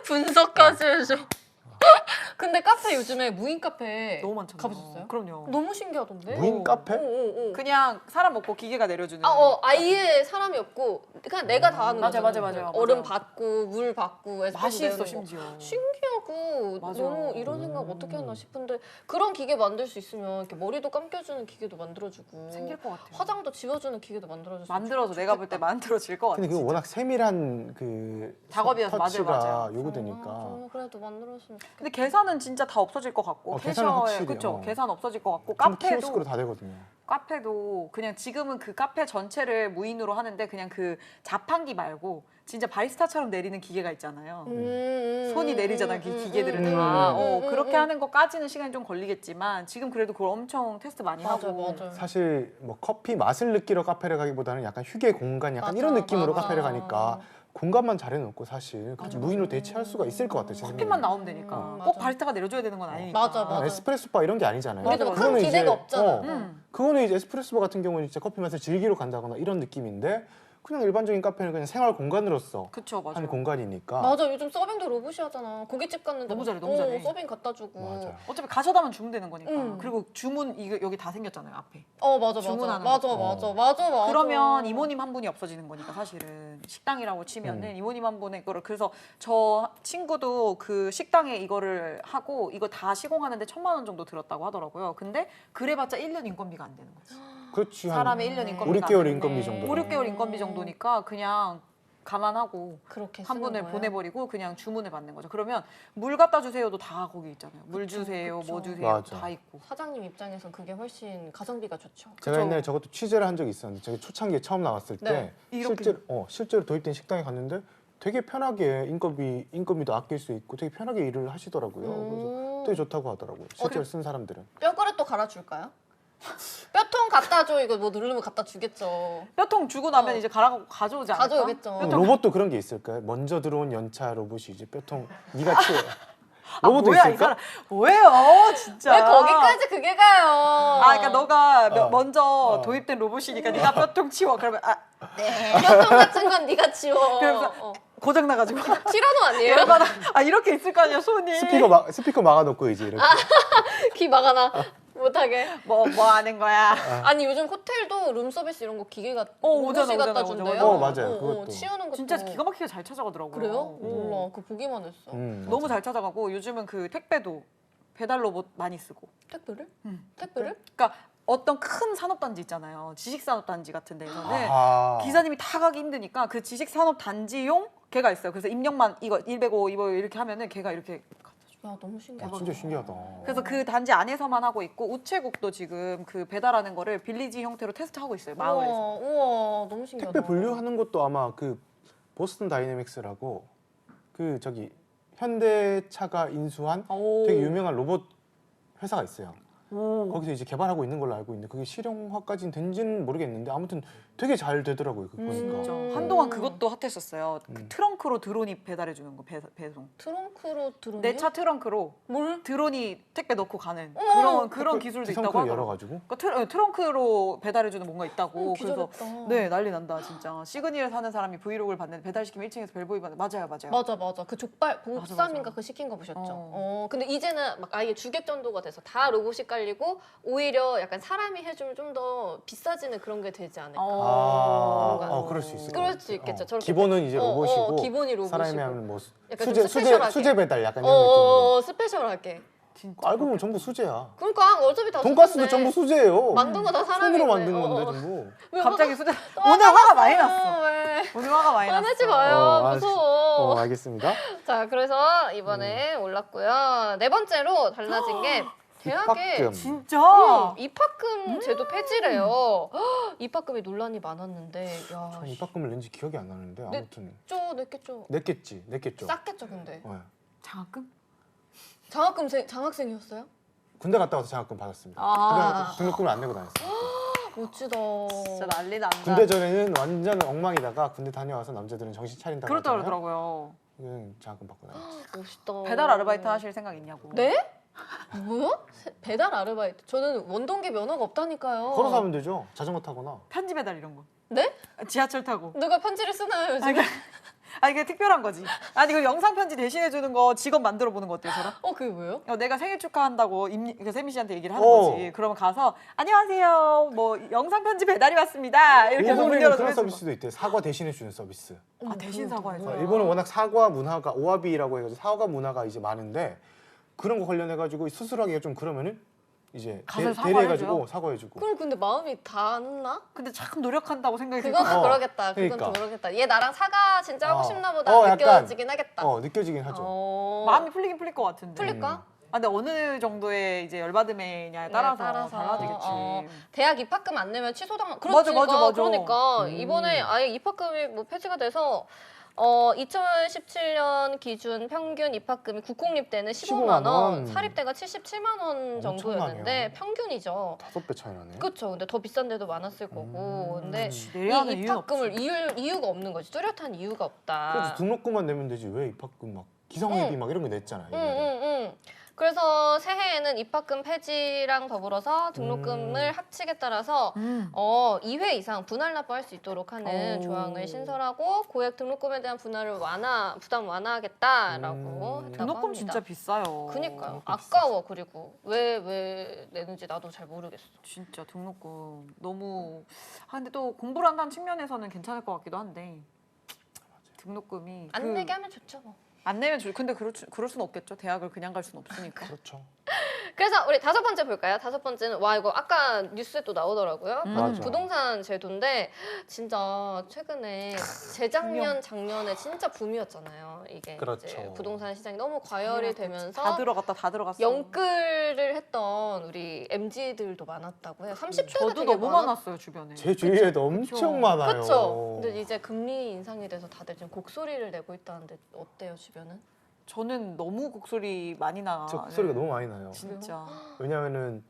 분석까지 해줘. 근데 카페 요즘에 무인 카페 너무 많잖아요. 가보셨어요? 그럼요. 너무 신기하던데? 무인 카페? 오. 그냥 사람 없고 기계가 내려주는. 아예 사람이 없고 그냥 내가 다 하는 맞아, 거잖아요. 맞아. 얼음 받고 물 받고 에스프레소 맛이 있어 내는 거. 심지어. 신기하고 맞아. 너무 이런 생각 어떻게 하나 싶은데 그런 기계 만들 수 있으면 이렇게 머리도 감겨주는 기계도 만들어주고 생길 것 같아요. 화장도 지워주는 기계도 만들어주고 만들어서 내가 볼 때 만들어질 것 같아. 근데 그거 진짜. 워낙 세밀한 그 작업이어서 터치가 맞아요. 저는 요구되니까. 그래도 만들었으면 좋겠다. 근데 계산은 진짜 다 없어질 것 같고 계산은 확실히, 그렇죠. 계산 없어질 것 같고 좀 키오스크로 다 되거든요. 카페도 그냥 지금은 그 카페 전체를 무인으로 하는데 그냥 그 자판기 말고 진짜 바리스타처럼 내리는 기계가 있잖아요. 손이 내리잖아 기계들은 다. 그렇게 하는 것까지는 시간이 좀 걸리겠지만 지금 그래도 그걸 엄청 테스트 많이 하고. 맞아. 사실 뭐 커피 맛을 느끼러 카페를 가기보다는 약간 휴게 공간 약간 맞아, 이런 느낌으로 맞아. 카페를 가니까 공간만 잘 해놓고 사실 같이 무인으로 대체할 수가 있을 것 같아요. 제 커피만 생각에는. 나오면 되니까 맞아. 꼭 바리스타가 내려줘야 되는 건 아니니까. 맞아. 에스프레소 바 이런 게 아니잖아요. 우리도 큰 그거는 기대가 이제, 없잖아. 그거는 이제 에스프레소 바 같은 경우는 진짜 커피 맛을 즐기러 간다거나 이런 느낌인데 그냥 일반적인 카페는 그냥 생활 공간으로서 그쵸, 맞아. 하는 공간이니까. 맞아 요즘 서빙도 로봇이 하잖아. 고깃집 갔는데 너무 잘해, 막, 너무 잘해. 서빙 갖다 주고. 맞아요. 어차피 가져다만 주면 되는 거니까. 응. 그리고 주문 이거 여기 다 생겼잖아요 앞에. 맞아. 주문하는 맞아. 그러면 이모님 한 분이 없어지는 거니까 사실은 식당이라고 치면은 이모님 한 분의 거를 그래서 저 친구도 그 식당에 이거를 하고 이거 다 시공하는데 1,000만 원 정도 들었다고 하더라고요. 근데 그래봤자 1년 인건비가 안 되는 거지. 그렇지. 사람의 1년 인건비가 5, 6개월 안 되는데 인건비 정도. 5, 6개월 인건비 정도니까 그냥 감안하고 그렇게 한 쓰는 분을 거예요? 보내버리고 그냥 주문을 받는 거죠. 그러면 물 갖다 주세요도 다 거기 있잖아요. 물 주세요, 그쵸. 뭐 주세요 맞아. 다 있고. 사장님 입장에선 그게 훨씬 가성비가 좋죠. 제가 그쵸. 옛날에 저것도 취재를 한 적이 있었는데 저게 초창기에 처음 나왔을 때 네. 이렇게. 실제로 도입된 식당에 갔는데 되게 편하게 인건비도 아낄 수 있고 되게 편하게 일을 하시더라고요. 그래서 되게 좋다고 하더라고요. 실제로 쓴 사람들은. 뼈그릇도 갈아줄까요? 뼈통 갖다 줘. 이거 뭐 누르면 갖다 주겠죠. 뼈통 주고 나면 이제 가져오지 않을까? 가져오겠죠. 로봇도 그런 게 있을까요? 먼저 들어온 연차 로봇이 이제 뼈통 네가 치워. 로봇도 뭐야, 이 있을까? 사람. 뭐예요, 진짜. 왜 거기까지 그게 가요? 그러니까 너가 어. 먼저 어. 도입된 로봇이니까 네가 뼈통 치워. 그러면 네. 뼈통 같은 건 네가 치워. 그래서 고장 나가지고. 티라노 아니에요? 열받아. 이렇게 있을 거 아니야, 손이. 스피커 막아놓고 이제 이렇게. 귀 막아놔. 못하게. 뭐 하는 거야. 아니 요즘 호텔도 룸서비스 이런 거 기계가 오잖아, 로봇이 갖다 오잖아, 준대요. 오잖아. 맞아요. 그것도. 치우는 것도. 진짜 기가 막히게 잘 찾아가더라고요. 그래요? 어. 몰라. 그거 보기만 했어. 너무 맞아. 잘 찾아가고 요즘은 그 택배도 배달 로봇 많이 쓰고. 택배를? 응. 택배를? 그러니까 어떤 큰 산업단지 있잖아요. 지식산업단지 같은 데서는 아. 기사님이 다 가기 힘드니까 그 지식산업단지용 걔가 있어요. 그래서 입력만 이거 105 이거 이렇게 하면은 걔가 이렇게 야 너무 신기하다. 진짜 신기하다. 그래서 그 단지 안에서만 하고 있고 우체국도 지금 그 배달하는 거를 빌리지 형태로 테스트하고 있어요. 마을에서. 우와 너무 신기하다. 택배 분류하는 것도 아마 그 보스턴 다이내믹스라고 그 저기 현대차가 인수한 오. 되게 유명한 로봇 회사가 있어요. 오. 거기서 이제 개발하고 있는 걸로 알고 있는데 그게 실용화까지는 된지는 모르겠는데 아무튼 되게 잘 되더라고요. 그거 보니까. 진짜. 한동안 그것도 핫했었어요. 그 음. 트렁크로 드론이 배달해 주는 거 배송. 트렁크로 드론이? 내 차 트렁크로 뭘? 드론이 택배 넣고 가는 어머, 그런 기술도 있다고 기성크를 하더라고요. 열어가지고. 그러니까 트렁크로 배달해 주는 뭔가 있다고. 그래서 기절했다. 네 난리 난다 진짜. 시그니엘 사는 사람이 브이로그를 봤는데 배달시키면 1층에서 벨보이 받는 맞아요. 맞아. 그 족발 보쌈인가 맞아. 그 시킨 거 보셨죠? 어. 근데 이제는 막 아예 주객 전도가 돼서 다 로봇이 깔리고 오히려 약간 사람이 해주면 좀 더 비싸지는 그런 게 되지 않을까. 그럴 수 있을 것 그럴 같아요. 수 있겠죠. 저렇게 기본은 이제 로봇이고 기본이 로봇이고. 사람이 하면 뭐 약간 좀 수제 스페셜하게. 수제 배달 약간 이런 느낌으로. 스페셜하게. 진짜. 알고 보면 전부 수제야. 그러니까 어차피 다 돈가스도 수제인데. 전부 수제예요. 만든 거 다 사람인데. 손으로 만든 건데 전부. 왜 갑자기 수제 화가 오늘 화가 많이 났어? 났어. 왜? 오늘 화가 많이 났어. 화내지 마요. 알았어. 무서워. 알겠습니다. 자, 그래서 이번에 올랐고요. 네 번째로 달라진 게 대학에 입학금. 진짜. 입학금 제도 폐지래요. 입학금에 논란이 많았는데, 야, 전 입학금을 낸지 기억이 안 나는데 네. 아무튼 냈겠죠. 냈겠죠. 쌌겠죠, 근데. 네. 장학금? 장학생이었어요? 군대 갔다 와서 장학금 받았습니다. 아. 근데 등록금을 안 내고 다녔어요. 멋지다. 진짜 난리 난다. 군대 전에는 완전 엉망이다가 군대 다녀와서 남자들은 정신 차린다고 그렇다 하잖아요. 그러더라고요. 그냥 장학금 받고 다녔어요. 멋있다. 배달 아르바이트 하실 생각 있냐고. 네? 뭐요? 배달 아르바이트. 저는 원동기 면허가 없다니까요. 걸어서 하면 되죠. 자전거 타거나. 편지 배달 이런 거. 네? 지하철 타고. 누가 편지를 쓰나요, 요즘에? 이게 특별한 거지. 아니 그 영상 편지 대신해 주는 거 직업 만들어 보는 거 어때요, 저랑? 그게 왜요? 내가 생일 축하한다고 그 세미 씨한테 얘기를 하는 어. 거지. 그러면 가서 안녕하세요. 뭐 영상 편지 배달이 왔습니다. 이렇게 해서 문 일본에는 열어서 그런 해주는 거. 서비스도 있대요. 사과 대신해 주는 서비스. 아 대신 사과해서. 일본은 워낙 사과 문화가 오와비라고 해가지고 사과 문화가 이제 많은데 그런 거 관련해가지고 수술하기가 좀 그러면은 이제 가서 대리해가지고 사과해주고. 그럼 근데 마음이 닿나? 근데 참 노력한다고 생각이 그건 들고. 또 그러겠다. 그건 그러니까. 또 그러겠다. 얘 나랑 사과 진짜 하고 어. 싶나 보다 약간. 느껴지긴 하겠다. 느껴지긴 하죠. 마음이 풀리긴 풀릴 것 같은데. 풀릴까? 근데 어느 정도의 이제 열받음이냐에 따라서, 달라지겠지. 대학 입학금 안 내면 취소당. 맞아, 맞아, 맞아. 그러니까 이번에 아예 입학금이 뭐 폐지가 돼서 2017년 기준 평균 입학금이 국공립 때는 15만 원, 사립대가 77만 원 정도였는데 엄청나네요. 평균이죠. 5배 차이 나네. 그렇죠. 근데 더 비싼 데도 많았을 거고. 근데 그치, 내려하는 이 이유는 입학금을 이유가 없는 거지. 뚜렷한 이유가 없다. 그래서 등록금만 내면 되지 왜 입학금 막 기성회비 막 이런 거 냈잖아요. 옛날에. 그래서 새해에는 입학금 폐지랑 더불어서 등록금을 합치에 따라서 2회 이상 분할 납부할 수 있도록 하는 오. 조항을 신설하고 고액 등록금에 대한 부담 완화하겠다라고 했다고 등록금 합니다. 진짜 비싸요. 그니까요. 등록금 아까워. 그리고 왜 내는지 나도 잘 모르겠어. 진짜 등록금 너무. 근데 또 공부를 한다는 측면에서는 괜찮을 것 같기도 한데 등록금이 안 내게 하면 좋죠 뭐. 안 내면 근데 그럴 수는 없겠죠. 대학을 그냥 갈 수는 없으니까. 그렇죠. 그래서 우리 5번째 볼까요? 5번째는 와 이거 아까 뉴스에 또 나오더라고요. 맞아. 부동산 제도인데 진짜 최근에 재작년 작년에 진짜 붐이었잖아요. 이게 그렇죠. 이제 부동산 시장이 너무 과열이 되면서 다 들어갔다 다 들어갔어. 영끌을 했던 우리 MZ들도 많았다고 해요. 30대가 저도 되게 너무 많았어요 주변에. 제 주위에도 엄청 많아요. 그렇죠. 근데 이제 금리 인상이 돼서 다들 지금 곡소리를 내고 있다는데 어때요 주변은? 저는 너무 곡소리 많이 나. 저 목소리가 너무 많이 나요. 진짜. 왜냐면은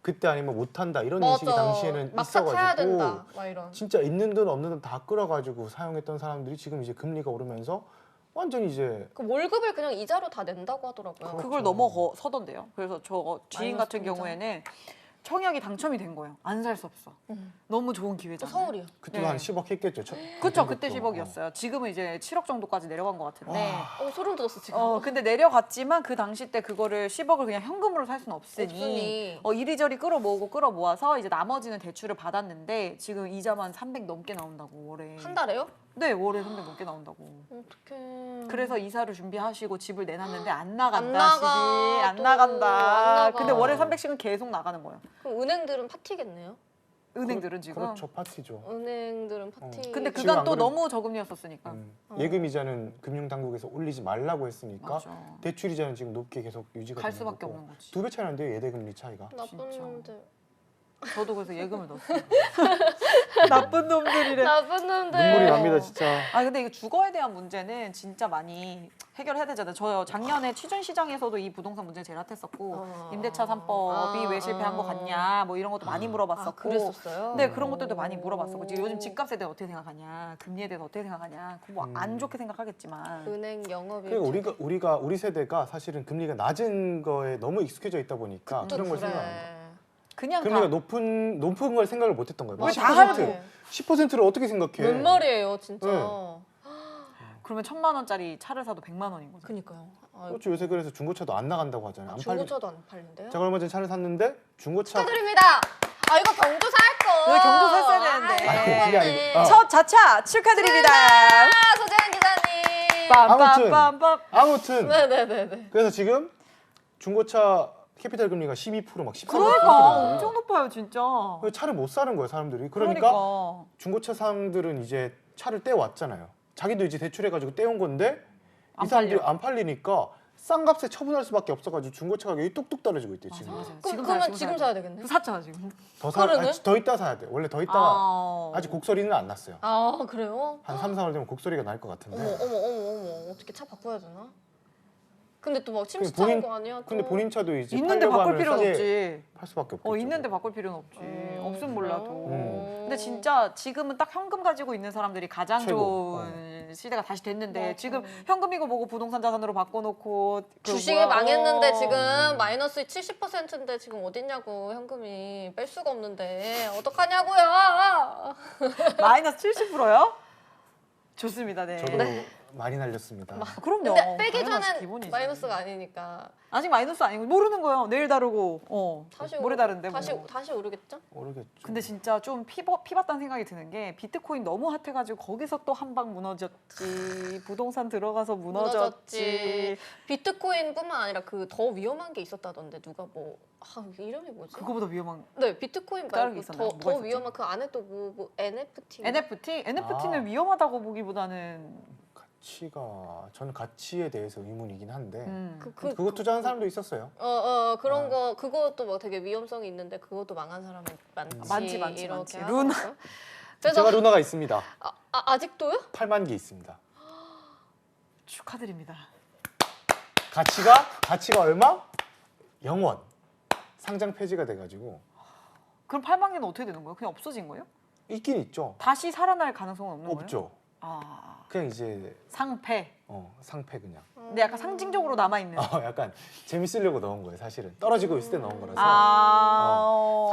그때 아니면 못한다 이런 인식이 당시에는 막차 타야 있어가지고 된다. 막 이런. 진짜 있는 돈 없는 돈 다 끌어가지고 사용했던 사람들이 지금 이제 금리가 오르면서 완전 이제 그 월급을 그냥 이자로 다 낸다고 하더라고요. 그걸 넘어서던데요. 그래서 저 지인 마이너스 같은 통장. 경우에는 청약이 당첨이 된 거예요. 안 살 수 없어. 너무 좋은 또 기회잖아요. 서울이요. 그때도 네. 한 10억 했겠죠. 그쵸, 그때 10억이었어요. 지금은 이제 7억 정도까지 내려간 것 같은데. 소름 돋았어 지금. 근데 내려갔지만 그 당시 때 그거를 10억을 그냥 현금으로 살 수는 없으니, 없으니. 이리저리 끌어모아서 이제 나머지는 대출을 받았는데 지금 이자만 300 넘게 나온다고 월에. 한 달에요? 네, 월에 300 넘게 나온다고. 어떡해. 그래서 이사를 준비하시고 집을 내놨는데 안 나간다. 안 나가, 집이 안 또. 나간다. 안 나가. 근데 월에 300씩은 계속 나가는 거예요. 그럼 은행들은 파티겠네요. 은행들은 지금. 그렇죠, 파티죠. 은행들은 파티. 근데 지금 그간 안 또 그래도- 너무 저금리였었으니까. 예금 이자는 금융 당국에서 올리지 말라고 했으니까 맞아. 대출 이자는 지금 높게 계속 유지가 갈 되는 수밖에 거고. 없는 거지. 2배 차이 나는데요, 예대금리 차이가. 나쁜 진짜. 놈들. 저도 그래서 예금을 넣었어요. 나쁜 놈들이래. 나쁜 놈들. 눈물이 납니다, 진짜. 근데 이거 주거에 대한 문제는 진짜 많이 해결해야 되잖아요. 저 작년에 취준 시장에서도 이 부동산 문제 제일 핫했었고 임대차 3법이 왜 실패한 거 같냐 뭐 이런 것도 많이 물어봤었고. 그랬었어요? 네, 그런 것들도 많이 물어봤었고. 지금 요즘 집값에 대해 어떻게 생각하냐, 금리에 대해서 어떻게 생각하냐. 뭐 안 좋게 생각하겠지만. 은행 영업이. 그리고 우리 세대가 사실은 금리가 낮은 거에 너무 익숙해져 있다 보니까 그런 걸 생각합니다. 그냥 금리가 다 높은 걸 생각을 못했던 거예요. 왜 다 10%, 10%를 어떻게 생각해? 몇 말이에요 진짜. 네. 그러면 1,000만 원짜리 차를 사도 100만 원인 거죠. 그니까요. 그렇죠. 요새 그래서 중고차도 안 나간다고 하잖아요. 안 팔리. 중고차도 안 팔린대요? 제가 얼마 전에 차를 샀는데 중고차. 축하드립니다. 이거 경주 살 거. 왜 경주 샀어야 되는데. 그게 아니고. 첫 자차 축하드립니다. 소재현 기자님. 빰빰빰빰. 아무튼 네네네네. 그래서 지금 중고차 캐피탈 금리가 12% 막 13%. 그러니까 엄청 높아요 진짜. 차를 못 사는 거예요 사람들이. 그러니까 그러니까. 중고차 사람들은 이제 차를 떼왔잖아요. 자기도 이제 대출해가지고 떼온 건데 안 이 사람들이 팔려. 안 팔리니까 싼 값에 처분할 수밖에 없어가지고 중고차 가격이 뚝뚝 떨어지고 있대요 지금. 맞아요. 그러면 지금 사야 되겠네. 샀잖아 지금. 아니, 더 있다 사야 돼. 원래 더 있다가 아직 곡소리는 안 났어요. 아 그래요? 한 3, 4월 되면 곡소리가 날 것 같은데. 어머 어떻게 차 바꿔야 되나? 근데 또 막 침수 본인- 차는 거 아니야? 또. 근데 본인 차도 이제 있는데 팔려고 바꿀 하면 필요는 싸게 없지. 팔 수밖에 없겠죠. 있는데 바꿀 필요는 없지. 없으면 몰라도. 음. 근데 진짜 지금은 딱 현금 가지고 있는 사람들이 가장 최고. 좋은 시대가 다시 됐는데 맞아. 지금 현금이고 뭐고 부동산 자산으로 바꿔놓고 그 주식이 뭐야, 망했는데 지금 마이너스 70%인데 지금 어딨냐고 현금이 뺄 수가 없는데 어떡하냐고요? 마이너스 70%요? 좋습니다. 네. 저도 많이 날렸습니다. 그럼요. 근데 빼기 당연하지, 전엔 기본이지. 마이너스가 아니니까 아직 마이너스 아니고 모르는 거예요. 내일 다르고 다시 모레 다른데 다시 뭐. 다시 오르겠죠? 모르겠죠. 근데 진짜 좀 피봤다는 생각이 드는 게 비트코인 너무 핫해가지고 거기서 또 한 방 무너졌지. 부동산 들어가서 무너졌지. 비트코인뿐만 아니라 그 더 위험한 게 있었다던데 누가 뭐 이름이 뭐지? 그거보다 위험한 네 비트코인 다른 말고 게 있었나요? 더 뭐가 있었지? 위험한 그 안에 또 뭐 NFT NFT? NFT는 아. 위험하다고 보기보다는 가치가 저는 가치에 대해서 의문이긴 한데 그 그거 투자한 사람도 있었어요. 그런 거 그것도 뭐 되게 위험성이 있는데 그것도 망한 사람이 많지 많지. 이렇게 루나. 하더라고요. 그래서 제가 루나가 있습니다. 아직도요? 8만 개 있습니다. 축하드립니다. 가치가 얼마? 0원. 상장 폐지가 돼가지고 그럼 8만 개는 어떻게 되는 거예요? 그냥 없어진 거예요? 있긴 있죠. 다시 살아날 가능성은 없는 거예요? 없죠. 아, 그냥 이제 상패. 상패 그냥. 근데 약간 상징적으로 남아있는. 약간 재밌으려고 넣은 거예요 사실은. 떨어지고 있을 때 넣은 거라서.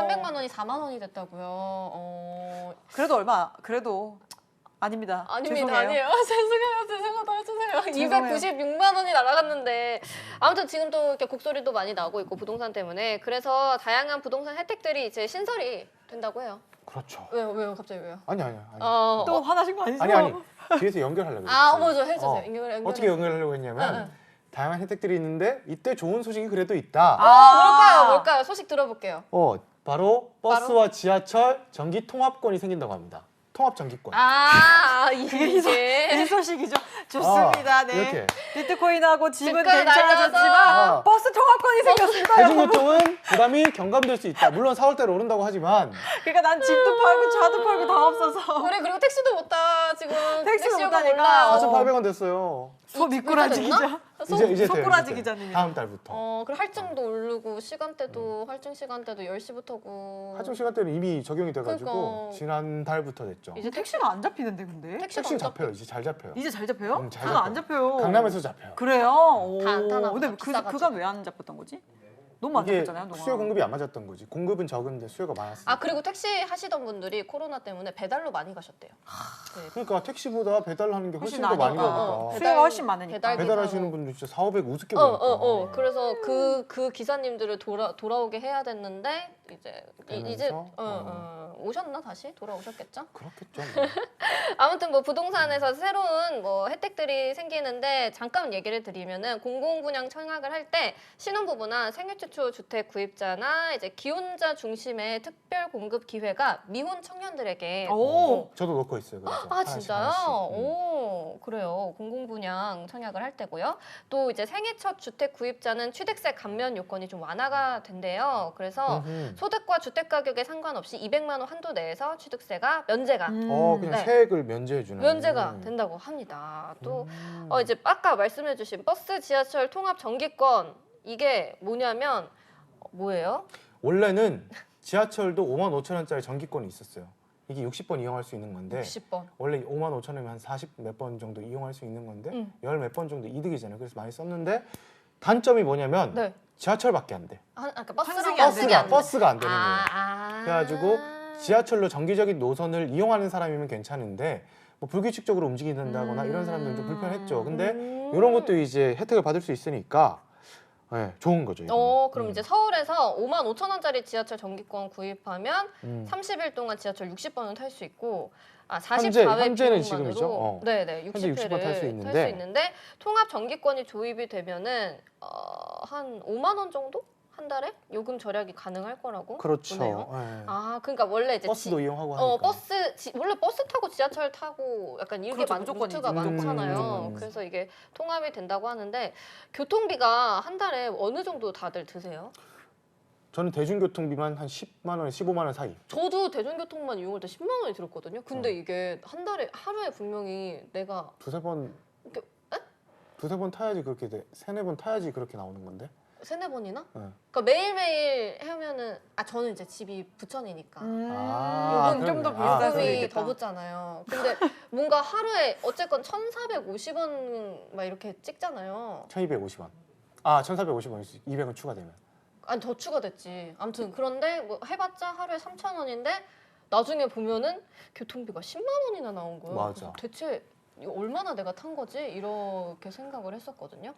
300만 원이 4만 원이 됐다고요. 그래도 얼마? 그래도 아닙니다. 아닙니다. 죄송해요. 아니에요. 죄송하다 해주세요. 죄송해요. 296만 원이 날아갔는데 아무튼 지금도 이렇게 곡소리도 많이 나고 있고 부동산 때문에 그래서 다양한 부동산 혜택들이 이제 신설이 된다고 해요. 그렇죠. 왜요? 갑자기 왜요? 아니. 또 화나신 거 아니죠? 아니. 뒤에서 연결하려고 아, 했어요. 먼저 해주세요. 연결. 어떻게 연결하려고 했냐면 다양한 혜택들이 있는데 이때 좋은 소식이 그래도 있다. 뭘까요? 소식 들어볼게요. 바로 버스와 지하철 전기 통합권이 생긴다고 합니다. 통합 전기권. 이 소식이죠. 좋습니다. 네. 이렇게. 비트코인하고 집은 집값 괜찮아졌지만 날려서 버스 통합권이 생겼습니다. 대중교통은 부담이 경감될 수 있다. 물론 4월달에 오른다고 하지만 그러니까 난 집도 팔고 차도 팔고 다 없어서 우리 그리고 택시도 못 타. 지금 택시도 못 택시가 타니까. 몰라. 4,800원 됐어요. 소 미꾸라지 기자. 이제 소꾸라지 돼요. 기자님. 다음 달부터. 그리고 할증도 오르고 시간대도 할증 시간대도 10시부터고. 하청 시간대는 이미 적용이 돼가지고 그러니까. 지난 달부터 됐죠. 이제 택시가 안 잡히는데 근데? 택시는 잡혀요. 이제 잘 잡혀요. 이제 잘 잡혀요? 잘 저는 안 잡혀요. 강남에서 잡혀요. 그래요? 다안 타나 보다, 근데 비싸가지고. 그간 왜 안 잡혔던 거지? 너무 안 이게 잡혔잖아요. 그동안. 수요 공급이 안 맞았던 거지. 공급은 적은데 수요가 많았어요. 그리고 택시 하시던 분들이 코로나 때문에 배달로 많이 가셨대요. 네. 그러니까 택시보다 배달하는 게 훨씬 더 나니까. 많이 가니까. 수요가 훨씬 많으니까. 배달하시는 분들 진짜 4,500 우습게 보니까. 그래서 그 기사님들을 돌아오게 해야 됐는데 이제 되면서? 오셨나 다시 돌아오셨겠죠? 그렇겠죠. 아무튼 뭐 부동산에서 새로운 뭐 혜택들이 생기는데 잠깐 얘기를 드리면은 공공분양 청약을 할 때 신혼부부나 생애 최초 주택 구입자나 이제 기혼자 중심의 특별 공급 기회가 미혼 청년들에게 저도 넣고 있어요. 그래서 하나씩, 진짜요? 하나씩. 오, 그래요. 공공분양 청약을 할 때고요. 또 이제 생애 첫 주택 구입자는 취득세 감면 요건이 좀 완화가 된대요. 그래서 소득과 주택 가격에 상관없이 200만 원 한도 내에서 취득세가 면제가 그냥 네. 세액을 면제해 주는. 면제가 된다고 합니다. 또 이제 아까 말씀해주신 버스, 지하철 통합 전기권 이게 뭐냐면 뭐예요? 원래는 지하철도 55,000원짜리 전기권이 있었어요. 이게 60번 이용할 수 있는 건데 60번. 원래 55,000원이면 한 40 몇 번 정도 이용할 수 있는 건데 열 몇 번 정도 이득이잖아요. 그래서 많이 썼는데 단점이 뭐냐면 네. 지하철밖에 안 돼. 그러니까 버스가 안 되는 거예요. 그래가지고 아. 지하철로 정기적인 노선을 이용하는 사람이면 괜찮은데 뭐 불규칙적으로 움직인다거나 이런 사람들은 좀 불편했죠. 근데 이런 것도 이제 혜택을 받을 수 있으니까 네, 좋은 거죠. 이거는. 그럼 이제 서울에서 55,000원짜리 지하철 전기권 구입하면 30일 동안 지하철 60번을 탈 수 있고 44회 현재는 비용만으로 지금이죠. 네네 현재 60번 탈 수 탈 수 있는데. 있는데 통합 전기권이 조입이 되면은 한 5만 원 정도 한 달에 요금 절약이 가능할 거라고 그렇죠. 보네요. 네. 그러니까 원래 이제 버스도 이용하고 하니까. 원래 버스 타고 지하철 타고 약간 이게 그렇죠, 루트가 무조건이지. 많잖아요. 그래서 이게 통합이 된다고 하는데 교통비가 한 달에 어느 정도 다들 드세요? 저는 대중교통비만 한 10만 원, 15만 원 사이. 저도 대중교통만 이용할 때 10만 원이 들었거든요. 근데 이게 한 달에 하루에 분명히 내가 두세 번 타야지 그렇게 돼. 세네 번 타야지 그렇게 나오는 건데. 세네 번이나? 네. 그러니까 매일매일 하면은 저는 이제 집이 부천이니까 요금 좀 더 그러네. 아, 비쌀 수 요금이 있겠다. 더 붙잖아요. 근데 뭔가 하루에 어쨌건 1,450원 막 이렇게 찍잖아요. 1,250원. 1,450원. 200원 추가되면. 아니 더 추가됐지. 아무튼 그런데 뭐 해봤자 하루에 3,000원인데 나중에 보면은 교통비가 10만 원이나 나온 거예요. 맞아. 그래서 대체 이거 얼마나 내가 탄 거지? 이렇게 생각을 했었거든요.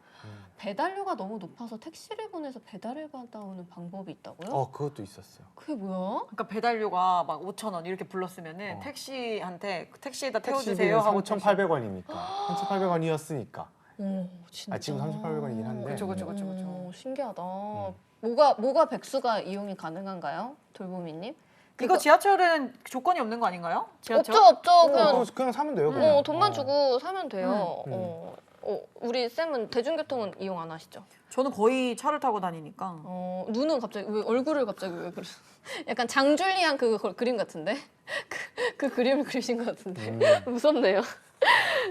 배달료가 너무 높아서 택시를 보내서 배달을 받아오는 방법이 있다고요? 그것도 있었어요. 그게 뭐야? 그러니까 배달료가 막 5,000원 이렇게 불렀으면은 택시한테 택시에다 택시비는 태워주세요 하고 3,800원이니까. 3,800원이었으니까. 오, 진짜. 지금 3,800원이긴 한데. 그쵸. 신기하다. 뭐가 백수가 이용이 가능한가요? 돌보미님? 이거 지하철은 조건이 없는 거 아닌가요? 지하철? 없죠. 그냥 사면 돼요. 그냥. 돈만 주고 사면 돼요. 우리 쌤은 대중교통은 이용 안 하시죠? 저는 거의 차를 타고 다니니까. 눈은 갑자기 왜 얼굴을 갑자기 왜 그래? 약간 장줄리안 그 그림 같은데? 그 그림을 그리신 것 같은데 무섭네요.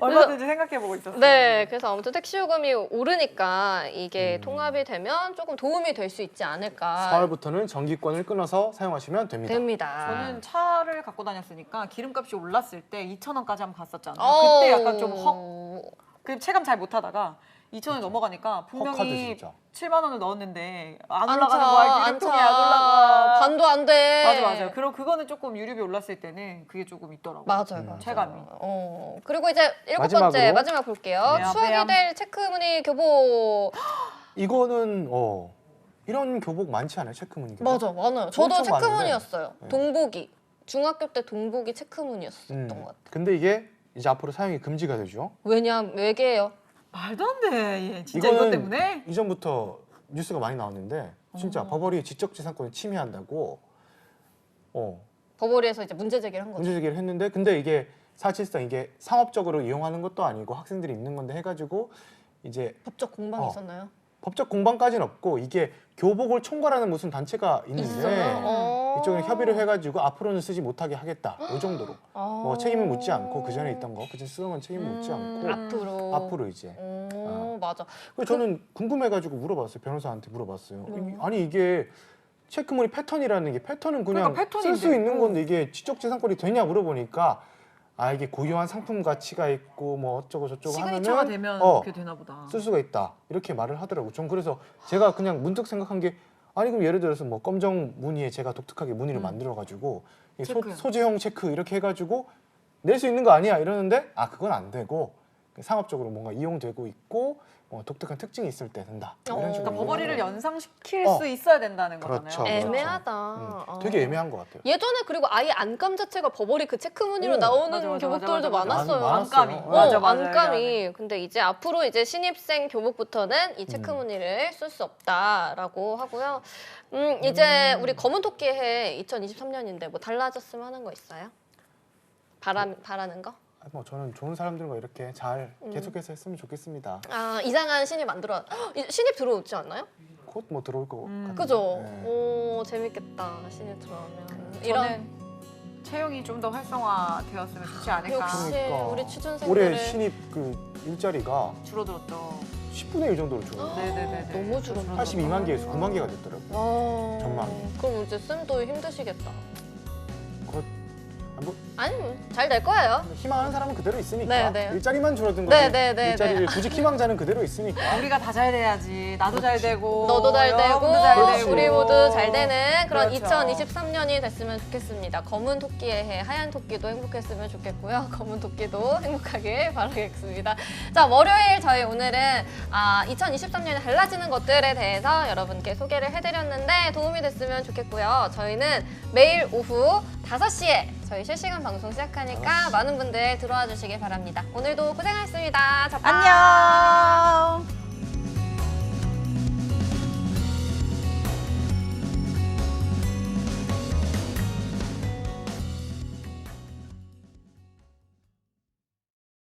얼마든지 생각해보고 있었어요. 네, 그래서 아무튼 택시 요금이 오르니까 이게 통합이 되면 조금 도움이 될 수 있지 않을까. 4월부터는 전기권을 끊어서 사용하시면 됩니다. 저는 차를 갖고 다녔으니까 기름값이 올랐을 때 2,000원까지 한번 갔었잖아요. 그때 약간 좀 그 체감 잘 못하다가 2,000원이 넘어가니까 분명히 진짜. 7만 원을 넣었는데 안 올라가는 거야. 기름통이 안 차. 올라가. 반도 안 돼. 맞아. 그럼 그거는 조금 유류비 올랐을 때는 그게 조금 있더라고요. 맞아요. 체감이. 그리고 이제 7번째 마지막 볼게요. 네, 추억이 될 체크무늬 교복. 이거는 이런 교복 많지 않아요? 체크무늬 교복? 맞아, 많아요. 저도 엄청 체크무늬였어요. 많은데. 네. 동복이. 중학교 때 동복이 체크무늬였었던 것 같아요. 근데 이게 이제 앞으로 사용이 금지가 되죠. 왜게요? 말도 안 돼. 얘 진짜 이거는 이것 때문에? 이전부터 뉴스가 많이 나왔는데 진짜 버버리 지적재산권을 침해한다고 버버리에서 이제 문제 제기를 한 거죠. 문제 제기를 했는데 근데 이게 사실상 이게 상업적으로 이용하는 것도 아니고 학생들이 입는 건데 해가지고 이제 법적 공방이 어. 있었나요? 법적 공방까지는 없고 이게 교복을 총괄하는 무슨 단체가 있는데 있어요? 이쪽에 협의를 해가지고 앞으로는 쓰지 못하게 하겠다 이 정도로 뭐 책임을 묻지 않고 그 전에 있던 거 그전 쓰던 건 책임을 묻지 않고 앞으로. 이제 맞아. 그래서 저는 궁금해가지고 물어봤어요. 변호사한테 물어봤어요. 아니 이게 체크무늬 패턴이라는 게 패턴은 그냥 그러니까 쓸 수 패턴인데. 있는 건데 이게 지적재산권이 되냐 물어보니까 아 이게 고유한 상품 가치가 있고 뭐 어쩌고 저쩌고 시그니처가 하면은 되면 어, 그게 되나 보다. 쓸 수가 있다 이렇게 말을 하더라고. 전 그래서 제가 그냥 문득 생각한 게 아니 그럼 예를 들어서 뭐 검정 무늬에 제가 독특하게 무늬를 만들어가지고 이 체크. 소재형 체크 이렇게 해가지고 낼 수 있는 거 아니야 이러는데 아 그건 안 되고 상업적으로 뭔가 이용되고 있고 독특한 특징이 있을 때 된다 이런 식으로. 그러니까 버버리를 연상시킬 어. 수 있어야 된다는 그렇죠. 거잖아요. 애매하다. 되게 애매한 것 같아요. 예전에 그리고 아예 안감 자체가 버버리 그 체크 무늬로 나오는 맞아, 교복들도 맞아. 많았어요. 많았어요. 안감이. 어. 맞아, 맞아. 안감이. 근데 이제 앞으로 이제 신입생 교복부터는 이 체크 무늬를 쓸 수 없다라고 하고요. 이제 우리 검은 토끼의 해 2023년인데 뭐 달라졌으면 하는 거 있어요? 바라는 거? 뭐 저는 좋은 사람들과 이렇게 잘 계속해서 했으면 좋겠습니다. 아 이상한 신입 만들어. 신입 들어오지 않나요? 곧 뭐 들어올 거 같은데. 그죠? 네. 오 재밌겠다 신입 들어오면. 저는 채용이 좀 더 활성화되었으면 좋지 않을까. 역시 그러니까. 우리 취준생들을 올해 신입 그 일자리가 줄어들었죠. 10분의 1 정도로 줄어요. 네네네. 너무 줄었다. 82만 개에서 9만 개가 됐더라고요. 와, 전망이. 그럼 이제 쌤도 힘드시겠다. 그거 뭐 아니 잘 될 거예요. 희망하는 사람은 그대로 있으니까 네, 네. 일자리만 줄어든 거지. 네, 네, 네, 일자리를 구직 희망자는 그대로 있으니까. 우리가 다 잘 돼야지. 나도 잘 되고 너도 잘 되고 여러분도 잘 되고 우리 모두 잘 되는 그런 그렇죠. 2023년이 됐으면 좋겠습니다. 검은 토끼의 해, 하얀 토끼도 행복했으면 좋겠고요. 검은 토끼도 행복하길 바라겠습니다. 자, 월요일 저희 오늘은 2023년에 달라지는 것들에 대해서 여러분께 소개를 해드렸는데 도움이 됐으면 좋겠고요. 저희는 매일 오후 5시에 저희 실시간 방송 시작하니까 많은 분들 들어와 주시길 바랍니다. 오늘도 고생하셨습니다. 자빠. 안녕.